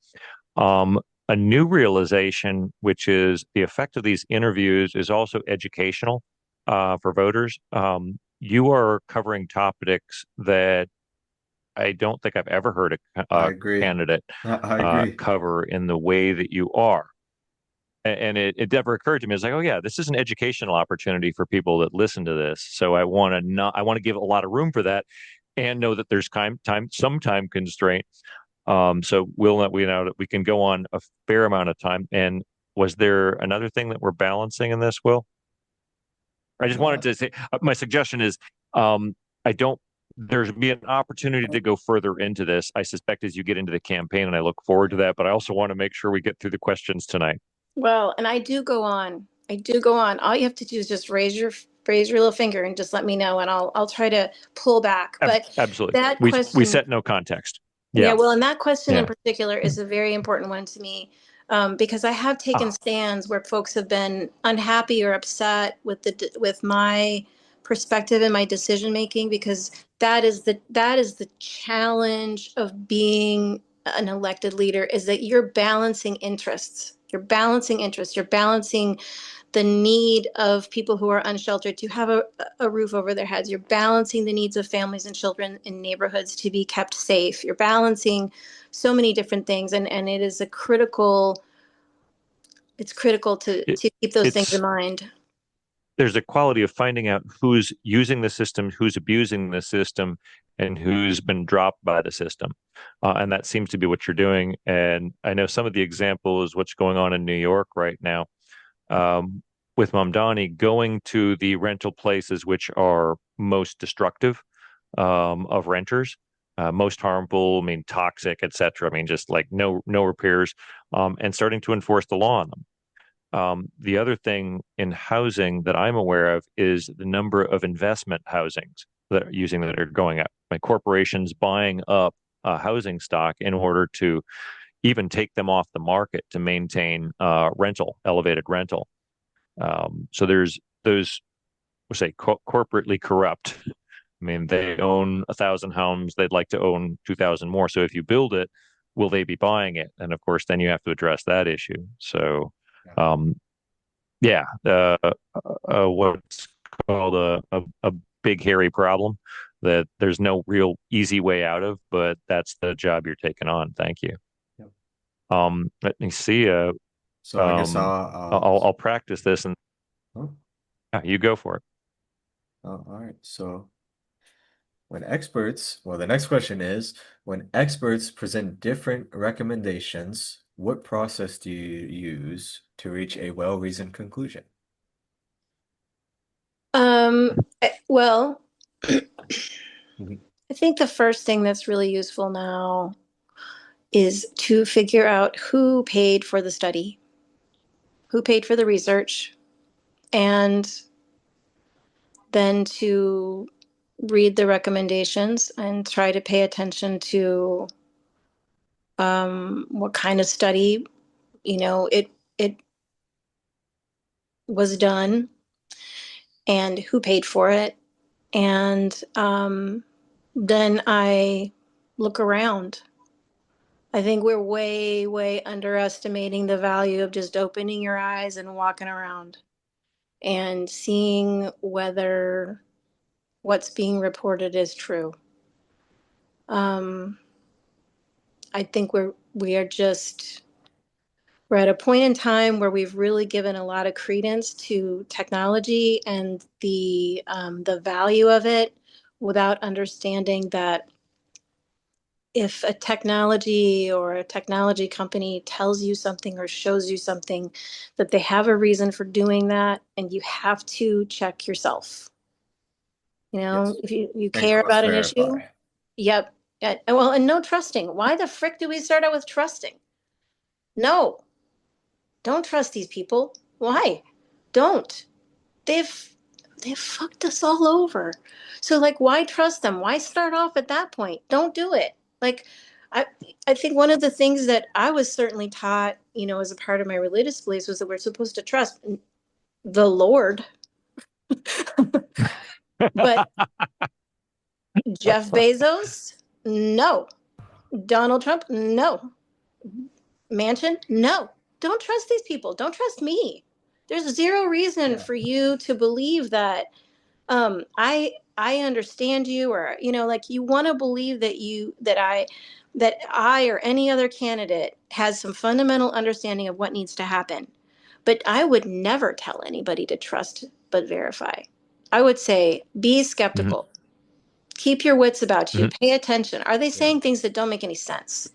A new realization, which is the effect of these interviews, is also educational for voters. You are covering topics that I don't think I've ever heard I a agree. candidate I agree. cover in the way that you are. And it never occurred to me. It's like, oh yeah, this is an educational opportunity for people that listen to this. So I want to give a lot of room for that, and know that there's some time constraint. So we know that we can go on a fair amount of time. And was there another thing that we're balancing in this, Will? I just wanted Uh, to say my suggestion is, I don't there's be an opportunity to go further into this, I suspect, as you get into the campaign, and I look forward to that. But I also want to make sure we get through the questions tonight. Well, and I do go on. I do go on. All you have to do is just raise your little finger and just let me know, and I'll try to pull back. But Absolutely. that We question, set no context. yeah, Yeah. well, and that question in Yeah. particular is a very important one to me, because I have taken Ah, stands where folks have been unhappy or upset with my perspective and my decision making, because that is the challenge of being an elected leader, is that you're balancing interests. You're balancing interests. You're balancing the need of people who are unsheltered to have a roof over their heads. You're balancing the needs of families and children in neighborhoods to be kept safe. You're balancing so many different things. And it is it's critical it, to keep those things in it's mind. there's a quality of finding out who's using the system, who's abusing the system, and who's been dropped by the system. And that seems to be what you're doing. And I know some of the example is what's going on in New York right now, um, with Mamdani going to the rental places which are most destructive, of renters, most harmful, I mean, toxic, etc. I mean, just like no repairs, and starting to enforce the law on them. The other thing in housing that I'm aware of is the number of investment housings that are going up. Like corporations buying up housing stock in order to even take them off the market to maintain elevated rental. So there's those, we'll say, corporately corrupt. I mean, they own 1,000 homes. They'd like to own 2,000 more. So if you build it, will they be buying it? And of course, then you have to address that issue. So, Yeah. yeah, what's called a big hairy problem that there's no real easy way out of, but that's the job you're taking on. Thank you. Yep. Let me see. So I guess I'll practice this, and oh, yeah, you go for it. all right. So the next question is, when experts present different recommendations, what process do you use to reach a well-reasoned conclusion? Well, Mhm. I think the first thing that's really useful now is to figure out who paid for the study, who paid for the research, and then to read the recommendations and try to pay attention to what kind of study, it was done and who paid for it. And then I look around. I think we're way, way underestimating the value of just opening your eyes and walking around and seeing whether what's being reported is true. Um, I think we're at a point in time where we've really given a lot of credence to technology and the value of it, without understanding that if a technology or a technology company tells you something or shows you something, that they have a reason for doing that, and you have to check yourself. Yes. If you And care about an issue. cross-verify. Yep. Well, and no trusting. Why the frick do we start out with trusting? No, don't trust these people. Why? Don't. They've they've fucked us all over. So, like, why trust them? Why start off at that point? Don't do it. Like, I I think one of the things that I was certainly taught, as a part of my religious beliefs, was that we're supposed to trust the Lord. But Jeff Bezos, no. Donald Trump, no. Manchin, no. Don't trust these people. Don't trust me. There's zero reason Yeah. for you to believe that I understand you, or like, you want to believe that I or any other candidate has some fundamental understanding of what needs to happen. But I would never tell anybody to trust but verify. I would say be Mhm, skeptical. Keep your wits about you. mhm, Pay attention. Are they Yeah. saying things that don't make any sense?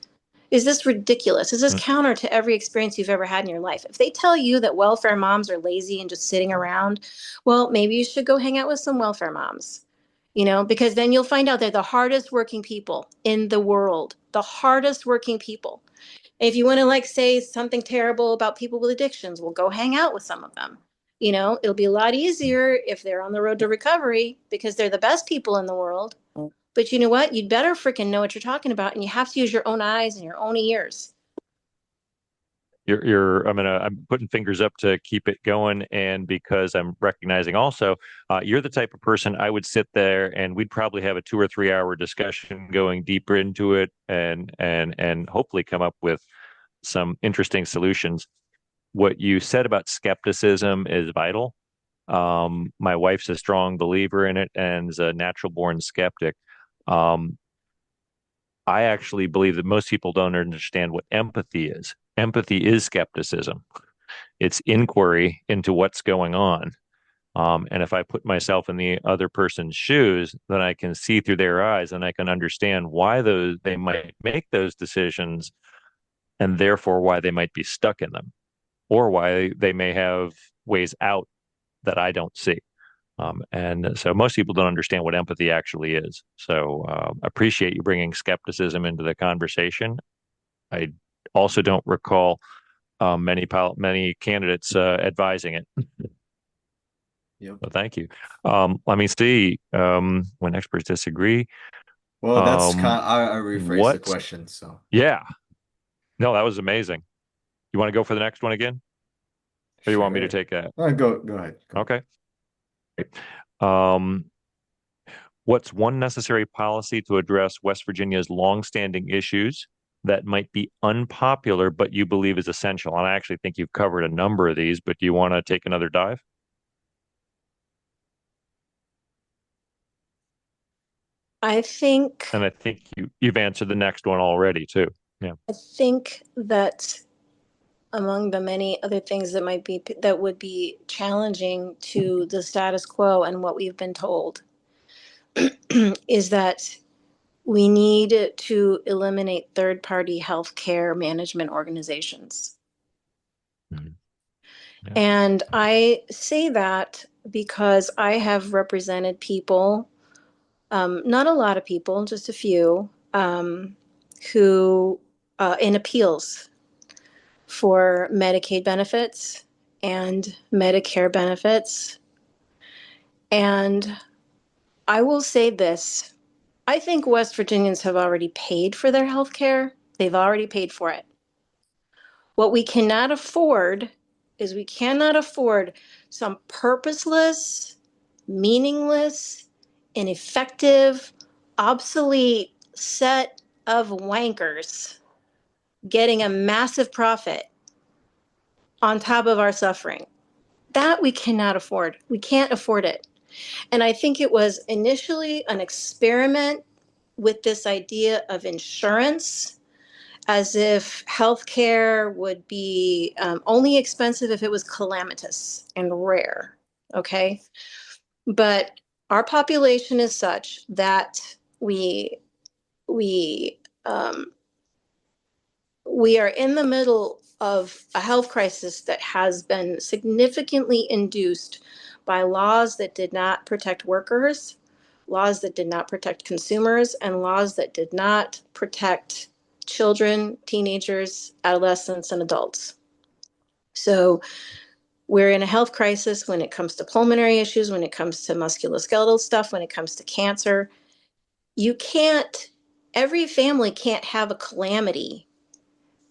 Is this ridiculous? Is this mhm, counter to every experience you've ever had in your life? If they tell you that welfare moms are lazy and just sitting around, well, maybe you should go hang out with some welfare moms. because then you'll find out they're the hardest working people in the world, the hardest working people. If you want to like say something terrible about people with addictions, well, go hang out with some of them. It'll be a lot easier if they're on the road to recovery because they're the best people in the world. But you know what? You'd better freaking know what you're talking about, and you have to use your own eyes and your own ears. I'm putting fingers up to keep it going, and because I'm recognizing also, you're the type of person I would sit there and we'd probably have a 2 or 3 hour discussion going deeper into it, and hopefully come up with some interesting solutions. What you said about skepticism is vital. My wife's a strong believer in it and is a natural born skeptic. Um, I actually believe that most people don't understand what empathy is. Empathy is skepticism. It's inquiry into what's going on. And if I put myself in the other person's shoes, then I can see through their eyes and I can understand why they might make those decisions, and therefore why they might be stuck in them, or why they may have ways out that I don't see. And so most people don't understand what empathy actually is. So appreciate you bringing skepticism into the conversation. I also don't recall many candidates advising it. Yep. So thank you. Let me see. When experts disagree, Well, that's um, kind of, I rephrased the what? question, so Yeah. No, that was amazing. You want to go for the next one again, or you want me to sure. take that? Go ahead. Go. Okay. Um, what's one necessary policy to address West Virginia's longstanding issues that might be unpopular, but you believe is essential? And I actually think you've covered a number of these, but do you want to take another dive? I think And I think you've answered the next one already too. Yeah. I think that among the many other things that would be challenging to the status quo and what we've been told is that we need to eliminate third-party healthcare management organizations. Mhm. Yeah. And I say that because I have represented people, not a lot of people, just a few, who in appeals for Medicaid benefits and Medicare benefits. And I will say this, I think West Virginians have already paid for their health care. They've already paid for it. What we cannot afford is we cannot afford some purposeless, meaningless, ineffective, obsolete set of wankers getting a massive profit on top of our suffering. That we cannot afford. We can't afford it. And I think it was initially an experiment with this idea of insurance, as if healthcare would be only expensive if it was calamitous and rare. Okay. But our population is such that we um, we are in the middle of a health crisis that has been significantly induced by laws that did not protect workers, laws that did not protect consumers, and laws that did not protect children, teenagers, adolescents, and adults. So we're in a health crisis when it comes to pulmonary issues, when it comes to musculoskeletal stuff, when it comes to cancer. You can't, every family can't have a calamity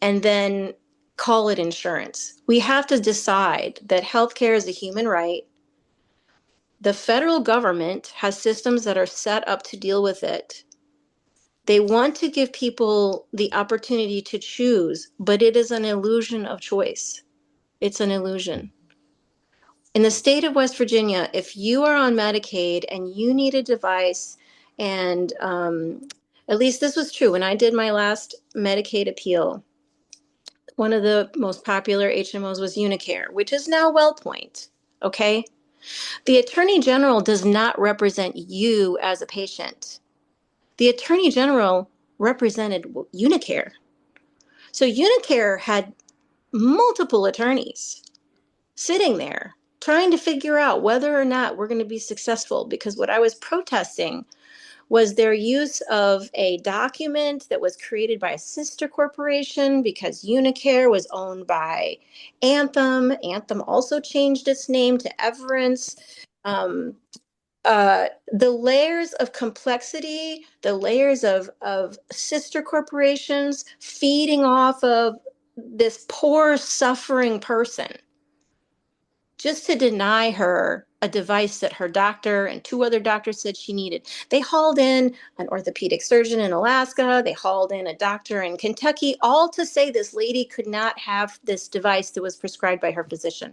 and then call it insurance. We have to decide that healthcare is a human right. The federal government has systems that are set up to deal with it. They want to give people the opportunity to choose, but it is an illusion of choice. It's an illusion. In the state of West Virginia, if you are on Medicaid and you need a device, and at least this was true when I did my last Medicaid appeal, one of the most popular HMOs was Unicare, which is now WellPoint. Okay. The Attorney General does not represent you as a patient. The Attorney General represented Unicare. So Unicare had multiple attorneys sitting there trying to figure out whether or not we're going to be successful, because what I was protesting was their use of a document that was created by a sister corporation because Unicare was owned by Anthem. Anthem also changed its name to Everence. Um, the layers of complexity, the layers of sister corporations feeding off of this poor, suffering person just to deny her a device that her doctor and two other doctors said she needed. They hauled in an orthopedic surgeon in Alaska. They hauled in a doctor in Kentucky, all to say this lady could not have this device that was prescribed by her physician.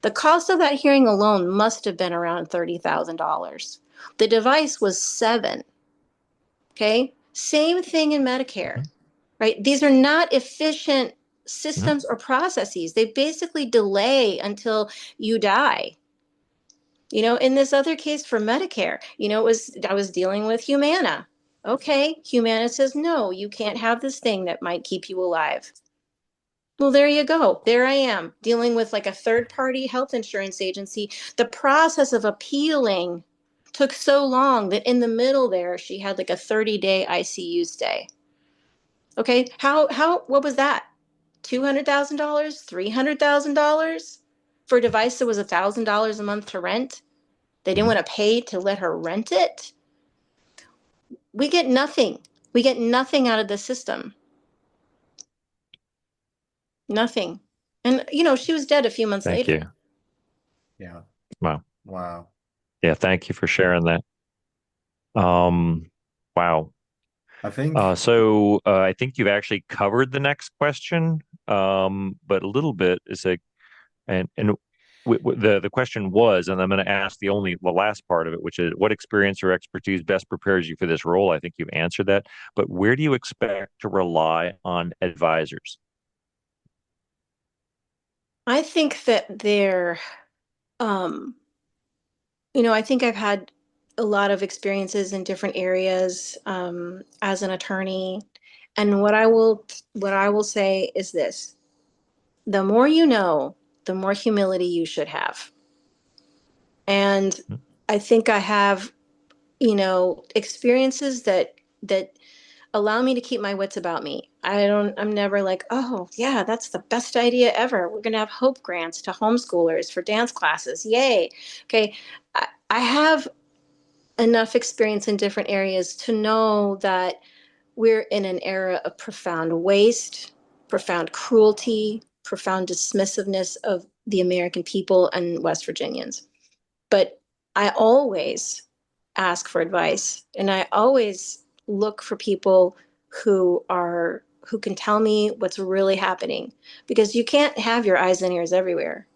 The cost of that hearing alone must have been around $30,000. The device was $7,000. Okay. Same thing in Medicare, Mhm. right? These are not efficient Mhm. systems or processes. They basically delay until you die. In this other case for Medicare, I was dealing with Humana. Okay, Humana says, no, you can't have this thing that might keep you alive. Well, there you go. There I am dealing with like a third party health insurance agency. The process of appealing took so long that in the middle there, she had like a 30-day ICU stay. Okay, what was that? $200,000, $300,000 for a device that was $1,000 a month to rent? They didn't Mhm. want to pay to let her rent it. We get nothing. We get nothing out of the system. Nothing. And, she was dead a few months Thank later. you. Yeah. Wow. Wow. Yeah, thank you for sharing that. Um, wow. I think, I think you've actually covered the next question, but a little bit is like, and the question was, and I'm going to ask the last part of it, which is what experience or expertise best prepares you for this role? I think you've answered that, but where do you expect to rely on advisors? I think that um, I think I've had a lot of experiences in different areas as an attorney. And what I will say is this: the more you know, the more humility you should have. And I think I have, experiences that allow me to keep my wits about me. I'm never like, oh, yeah, that's the best idea ever. We're going to have hope grants to homeschoolers for dance classes. Yay. Okay. I have enough experience in different areas to know that we're in an era of profound waste, profound cruelty, profound dismissiveness of the American people and West Virginians. But I always ask for advice, and I always look for people who can tell me what's really happening, because you can't have your eyes and ears everywhere.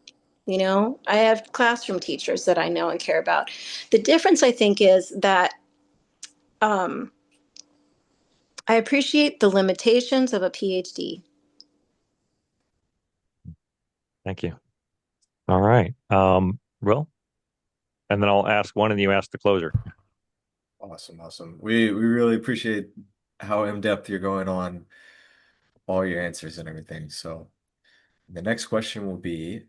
I have classroom teachers that I know and care about. The difference, I think, is that um, I appreciate the limitations of a PhD. Thank you. All right. Well, and then I'll ask one and you ask the closer. awesome, awesome. We really appreciate how in-depth you're going on all your answers and everything. So the next question will be,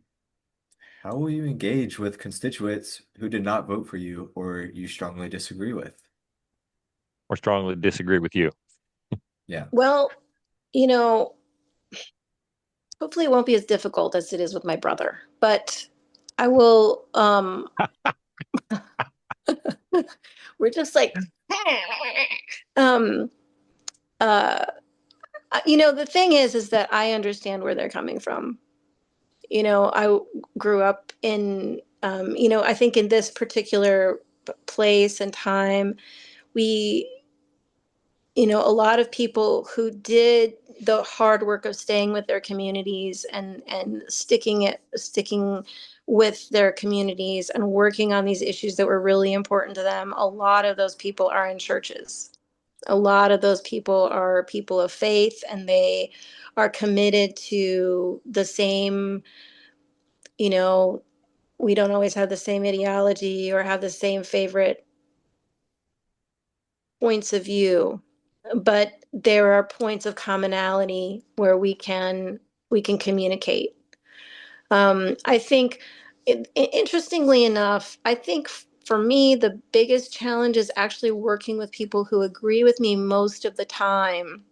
how will you engage with constituents who did not vote for you or you strongly disagree with? Or strongly disagree with you. Yeah. Well, you know, hopefully it won't be as difficult as it is with my brother, but I will we're just like um uh the thing is that I understand where they're coming from. I grew up in I think in this particular place and time, we a lot of people who did the hard work of staying with their communities and sticking with their communities and working on these issues that were really important to them. A lot of those people are in churches. A lot of those people are people of faith, and they are committed to the same, you know we don't always have the same ideology or have the same favorite points of view, but there are points of commonality where we can communicate. I think Interestingly enough, I think for me, the biggest challenge is actually working with people who agree with me most of the time,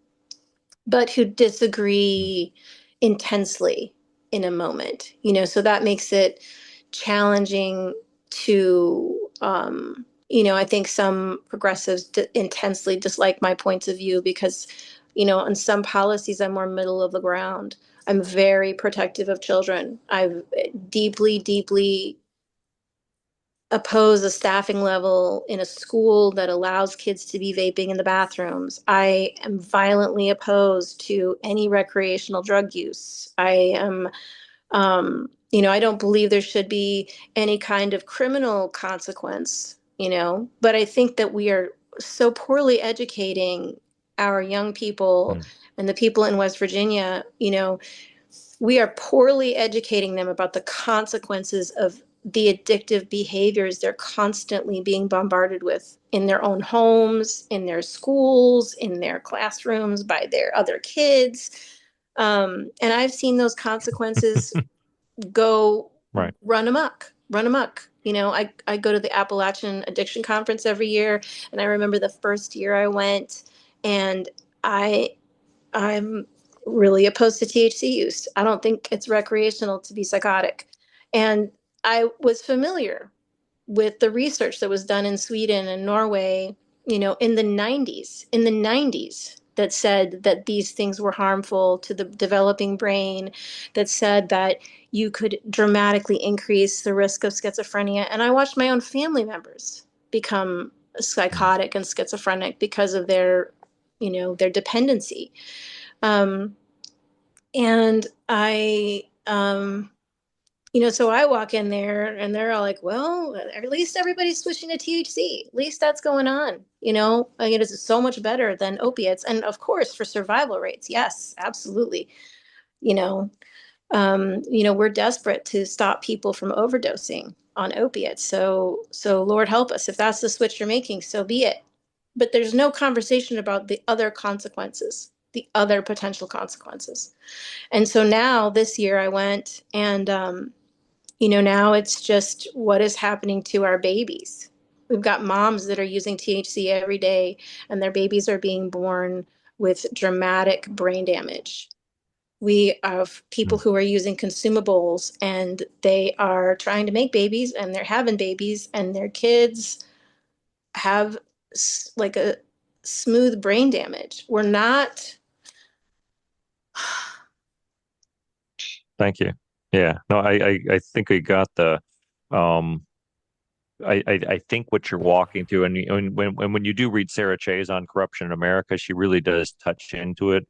but who disagree intensely in a moment. So that makes it challenging to, I think some progressives intensely dislike my points of view because, on some policies, I'm more middle of the ground. I'm very protective of children. I've deeply, deeply oppose a staffing level in a school that allows kids to be vaping in the bathrooms. I am violently opposed to any recreational drug use. I don't believe there should be any kind of criminal consequence, but I think that we are so poorly educating our young people Mm. and the people in West Virginia, we are poorly educating them about the consequences of the addictive behaviors they're constantly being bombarded with in their own homes, in their schools, in their classrooms, by their other kids. And I've seen those consequences go Right. run amok, run amok. I go to the Appalachian Addiction Conference every year, and I remember the first year I went, and I I'm really opposed to THC use. I don't think it's recreational to be psychotic. And I was familiar with the research that was done in Sweden and Norway, in the 90s, that said that these things were harmful to the developing brain, that said that you could dramatically increase the risk of schizophrenia. And I watched my own family members become Mm. psychotic and schizophrenic because of their dependency. Um, and so I walk in there and they're all like, well, at least everybody's switching to THC. At least that's going on. It is so much better than opiates. And of course, for survival rates, yes, absolutely. You know, we're desperate to stop people from overdosing on opiates. So Lord help us. If that's the switch you're making, so be it. But there's no conversation about the other consequences, the other potential consequences. And so now this year I went and, now it's just what is happening to our babies. We've got moms that are using THC every day, and their babies are being born with dramatic brain damage. We have people Mm. who are using consumables and they are trying to make babies and they're having babies, and their kids have like a smooth brain damage. We're not. Thank you. Yeah. No, I think we got the um I think what you're walking through, and when you do read Sarah Chayes on corruption in America, she really does touch into it.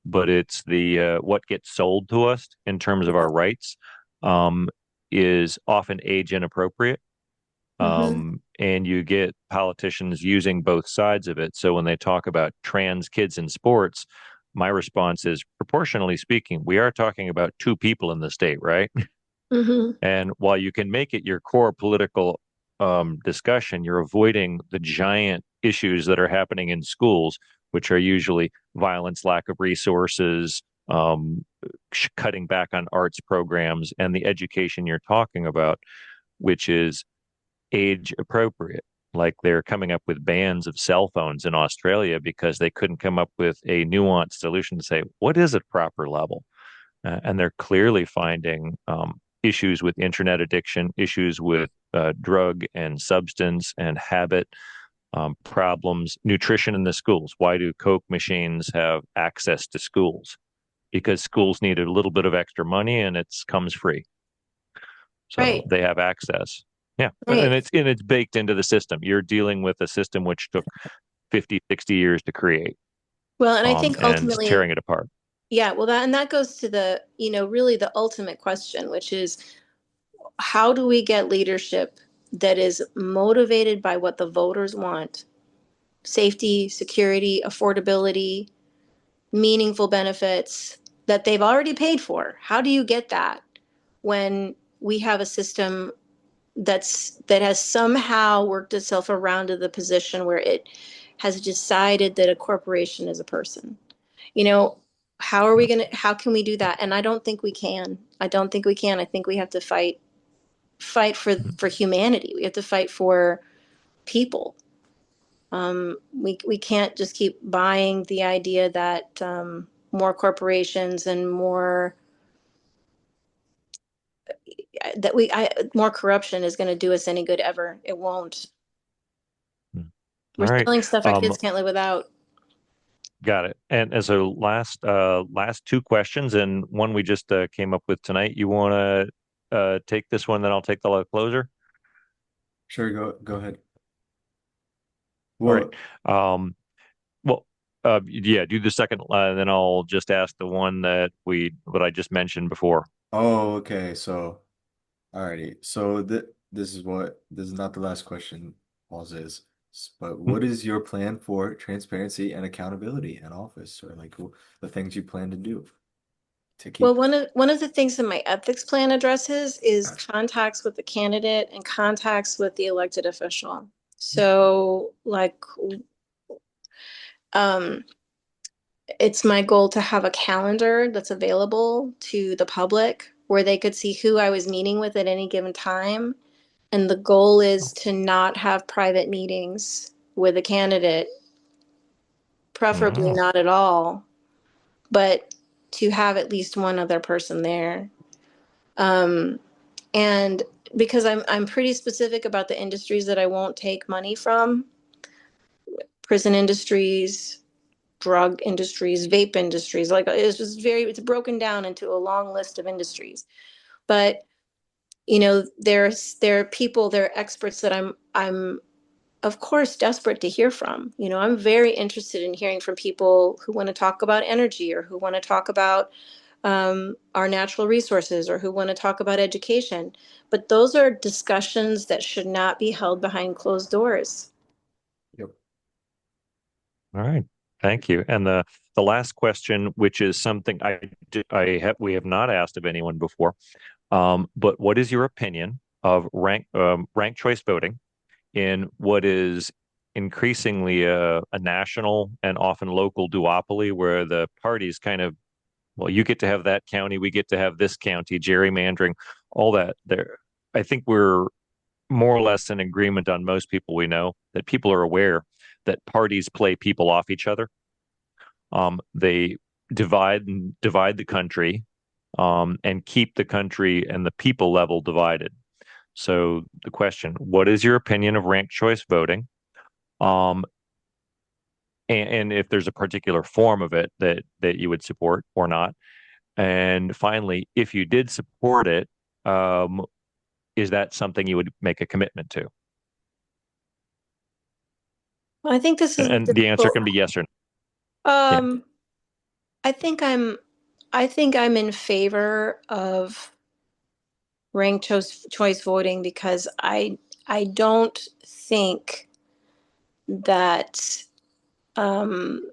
But it's the what gets sold to us in terms of our rights um, is often age inappropriate, Mm-hmm, and you get politicians using both sides of it. So when they talk about trans kids in sports, my response is proportionally speaking, we are talking about two people in the state, right? mm-hmm. And while you can make it your core political discussion, you're avoiding the giant issues that are happening in schools, which are usually violence, lack of resources, cutting back on arts programs, and the education you're talking about, which is age appropriate. Like they're coming up with bans of cell phones in Australia because they couldn't come up with a nuanced solution to say, what is a proper level? And they're clearly finding issues with internet addiction, issues with drug and substance and habit problems, nutrition in the schools. Why do Coke machines have access to schools? Because schools needed a little bit of extra money and it comes free. So Right, they have access. Yeah. And right. it's baked into the system. You're dealing with a system which took 50, 60 years to create Well, and I think and ultimately, tearing it apart. yeah, well, that goes to the, really the ultimate question, which is how do we get leadership that is motivated by what the voters want? Safety, security, affordability, meaningful benefits that they've already paid for. How do you get that when we have a system that has somehow worked itself around to the position where it has decided that a corporation is a person? you know how can we do that? And I don't think we can. I don't think we can. I think we have to fight. fight for humanity. We have to fight for people. We can't just keep buying the idea that more corporations and more corruption is going to do us any good ever. It won't. All We're right. selling stuff our kids can't live without. Got it. And so last two questions and one we just came up with tonight. You want to take this one, then I'll take the closer. Sure, go ahead. All right. Well, Well, yeah, do the second, then I'll just ask the one that what I just mentioned before. oh, okay. So, alrighty. So this is not the last question, Paul's is, but Hmm. what is your plan for transparency and accountability in office, or like the things you plan to do to Well, keep? one of the things that my ethics plan addresses is contacts with the candidate and contacts with the elected official. So, like, um, it's my goal to have a calendar that's available to the public where they could see who I was meeting with at any given time. And the goal is to not have private meetings with a candidate, preferably Oh, not at all, but to have at least one other person there. Um, and because I'm pretty specific about the industries that I won't take money from, prison industries, drug industries, vape industries, like it's broken down into a long list of industries. But there are experts that I'm of course desperate to hear from. I'm very interested in hearing from people who want to talk about energy or who want to talk about our natural resources or who want to talk about education. But those are discussions that should not be held behind closed doors. Yep. all right. Thank you. And the last question, which is something we have not asked of anyone before, but what is your opinion of ranked choice voting in what is increasingly a national and often local duopoly where the parties kind of, well, you get to have that county, we get to have this county, gerrymandering, all that there. I think we're more or less in agreement on most people we know that people are aware that parties play people off each other. They divide the country, and keep the country and the people level divided. So the question, what is your opinion of ranked choice voting? Um, and if there's a particular form of it that you would support or not. And finally, if you did support it, um, is that something you would make a commitment to? Well, I think this is And the answer difficult. can be yes or no. Yeah. Um, I think I'm in favor of ranked choice voting because I don't think that um,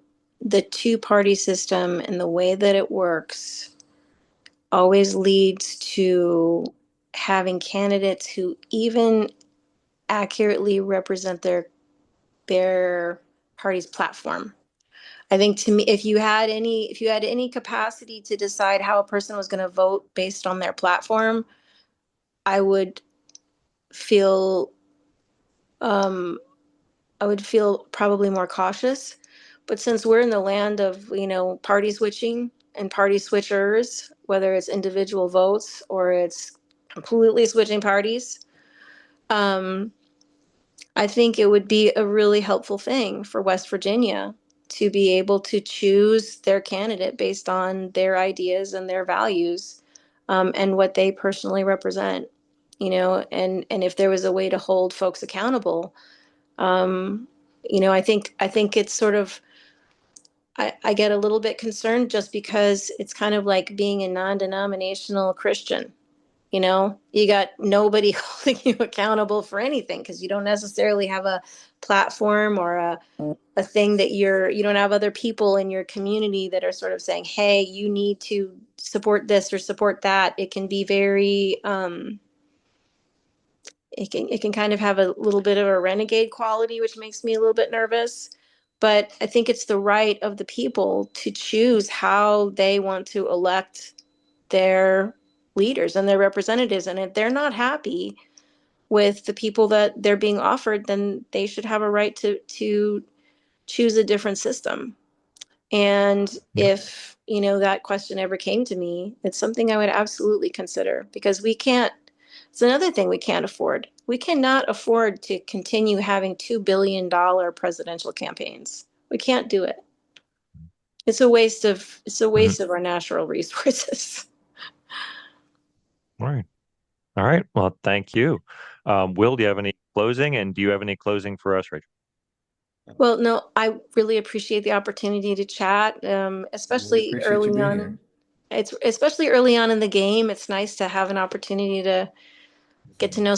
the two-party system and the way that it works always leads to having candidates who even accurately represent their party's platform. I think to me, if you had any capacity to decide how a person was going to vote based on their platform, I would feel um, I would feel probably more cautious. But since we're in the land of, party switching and party switchers, whether it's individual votes or it's completely switching parties, um, I think it would be a really helpful thing for West Virginia to be able to choose their candidate based on their ideas and their values, and what they personally represent. And if there was a way to hold folks accountable, um, I think it's sort of I get a little bit concerned just because it's kind of like being a non-denominational Christian. You got nobody holding you accountable for anything because you don't necessarily have a platform or a thing that you don't have other people in your community that are sort of saying, hey, you need to support this or support that. It can be very it can kind of have a little bit of a renegade quality, which makes me a little bit nervous. But I think it's the right of the people to choose how they want to elect their leaders and their representatives. And if they're not happy with the people that they're being offered, then they should have a right to choose a different system. And if, that question ever came to me, it's something I would absolutely consider, because it's another thing we can't afford. We cannot afford to continue having $2 billion presidential campaigns. We can't do it. It's a waste of our natural resources. All right. All right. Well, thank you. Will, do you have any closing? And do you have any closing for us, Rachel? Well, no, I really appreciate the opportunity to chat, We especially appreciate you early being on. here. It's especially early on in the game. It's nice to have an opportunity to get to know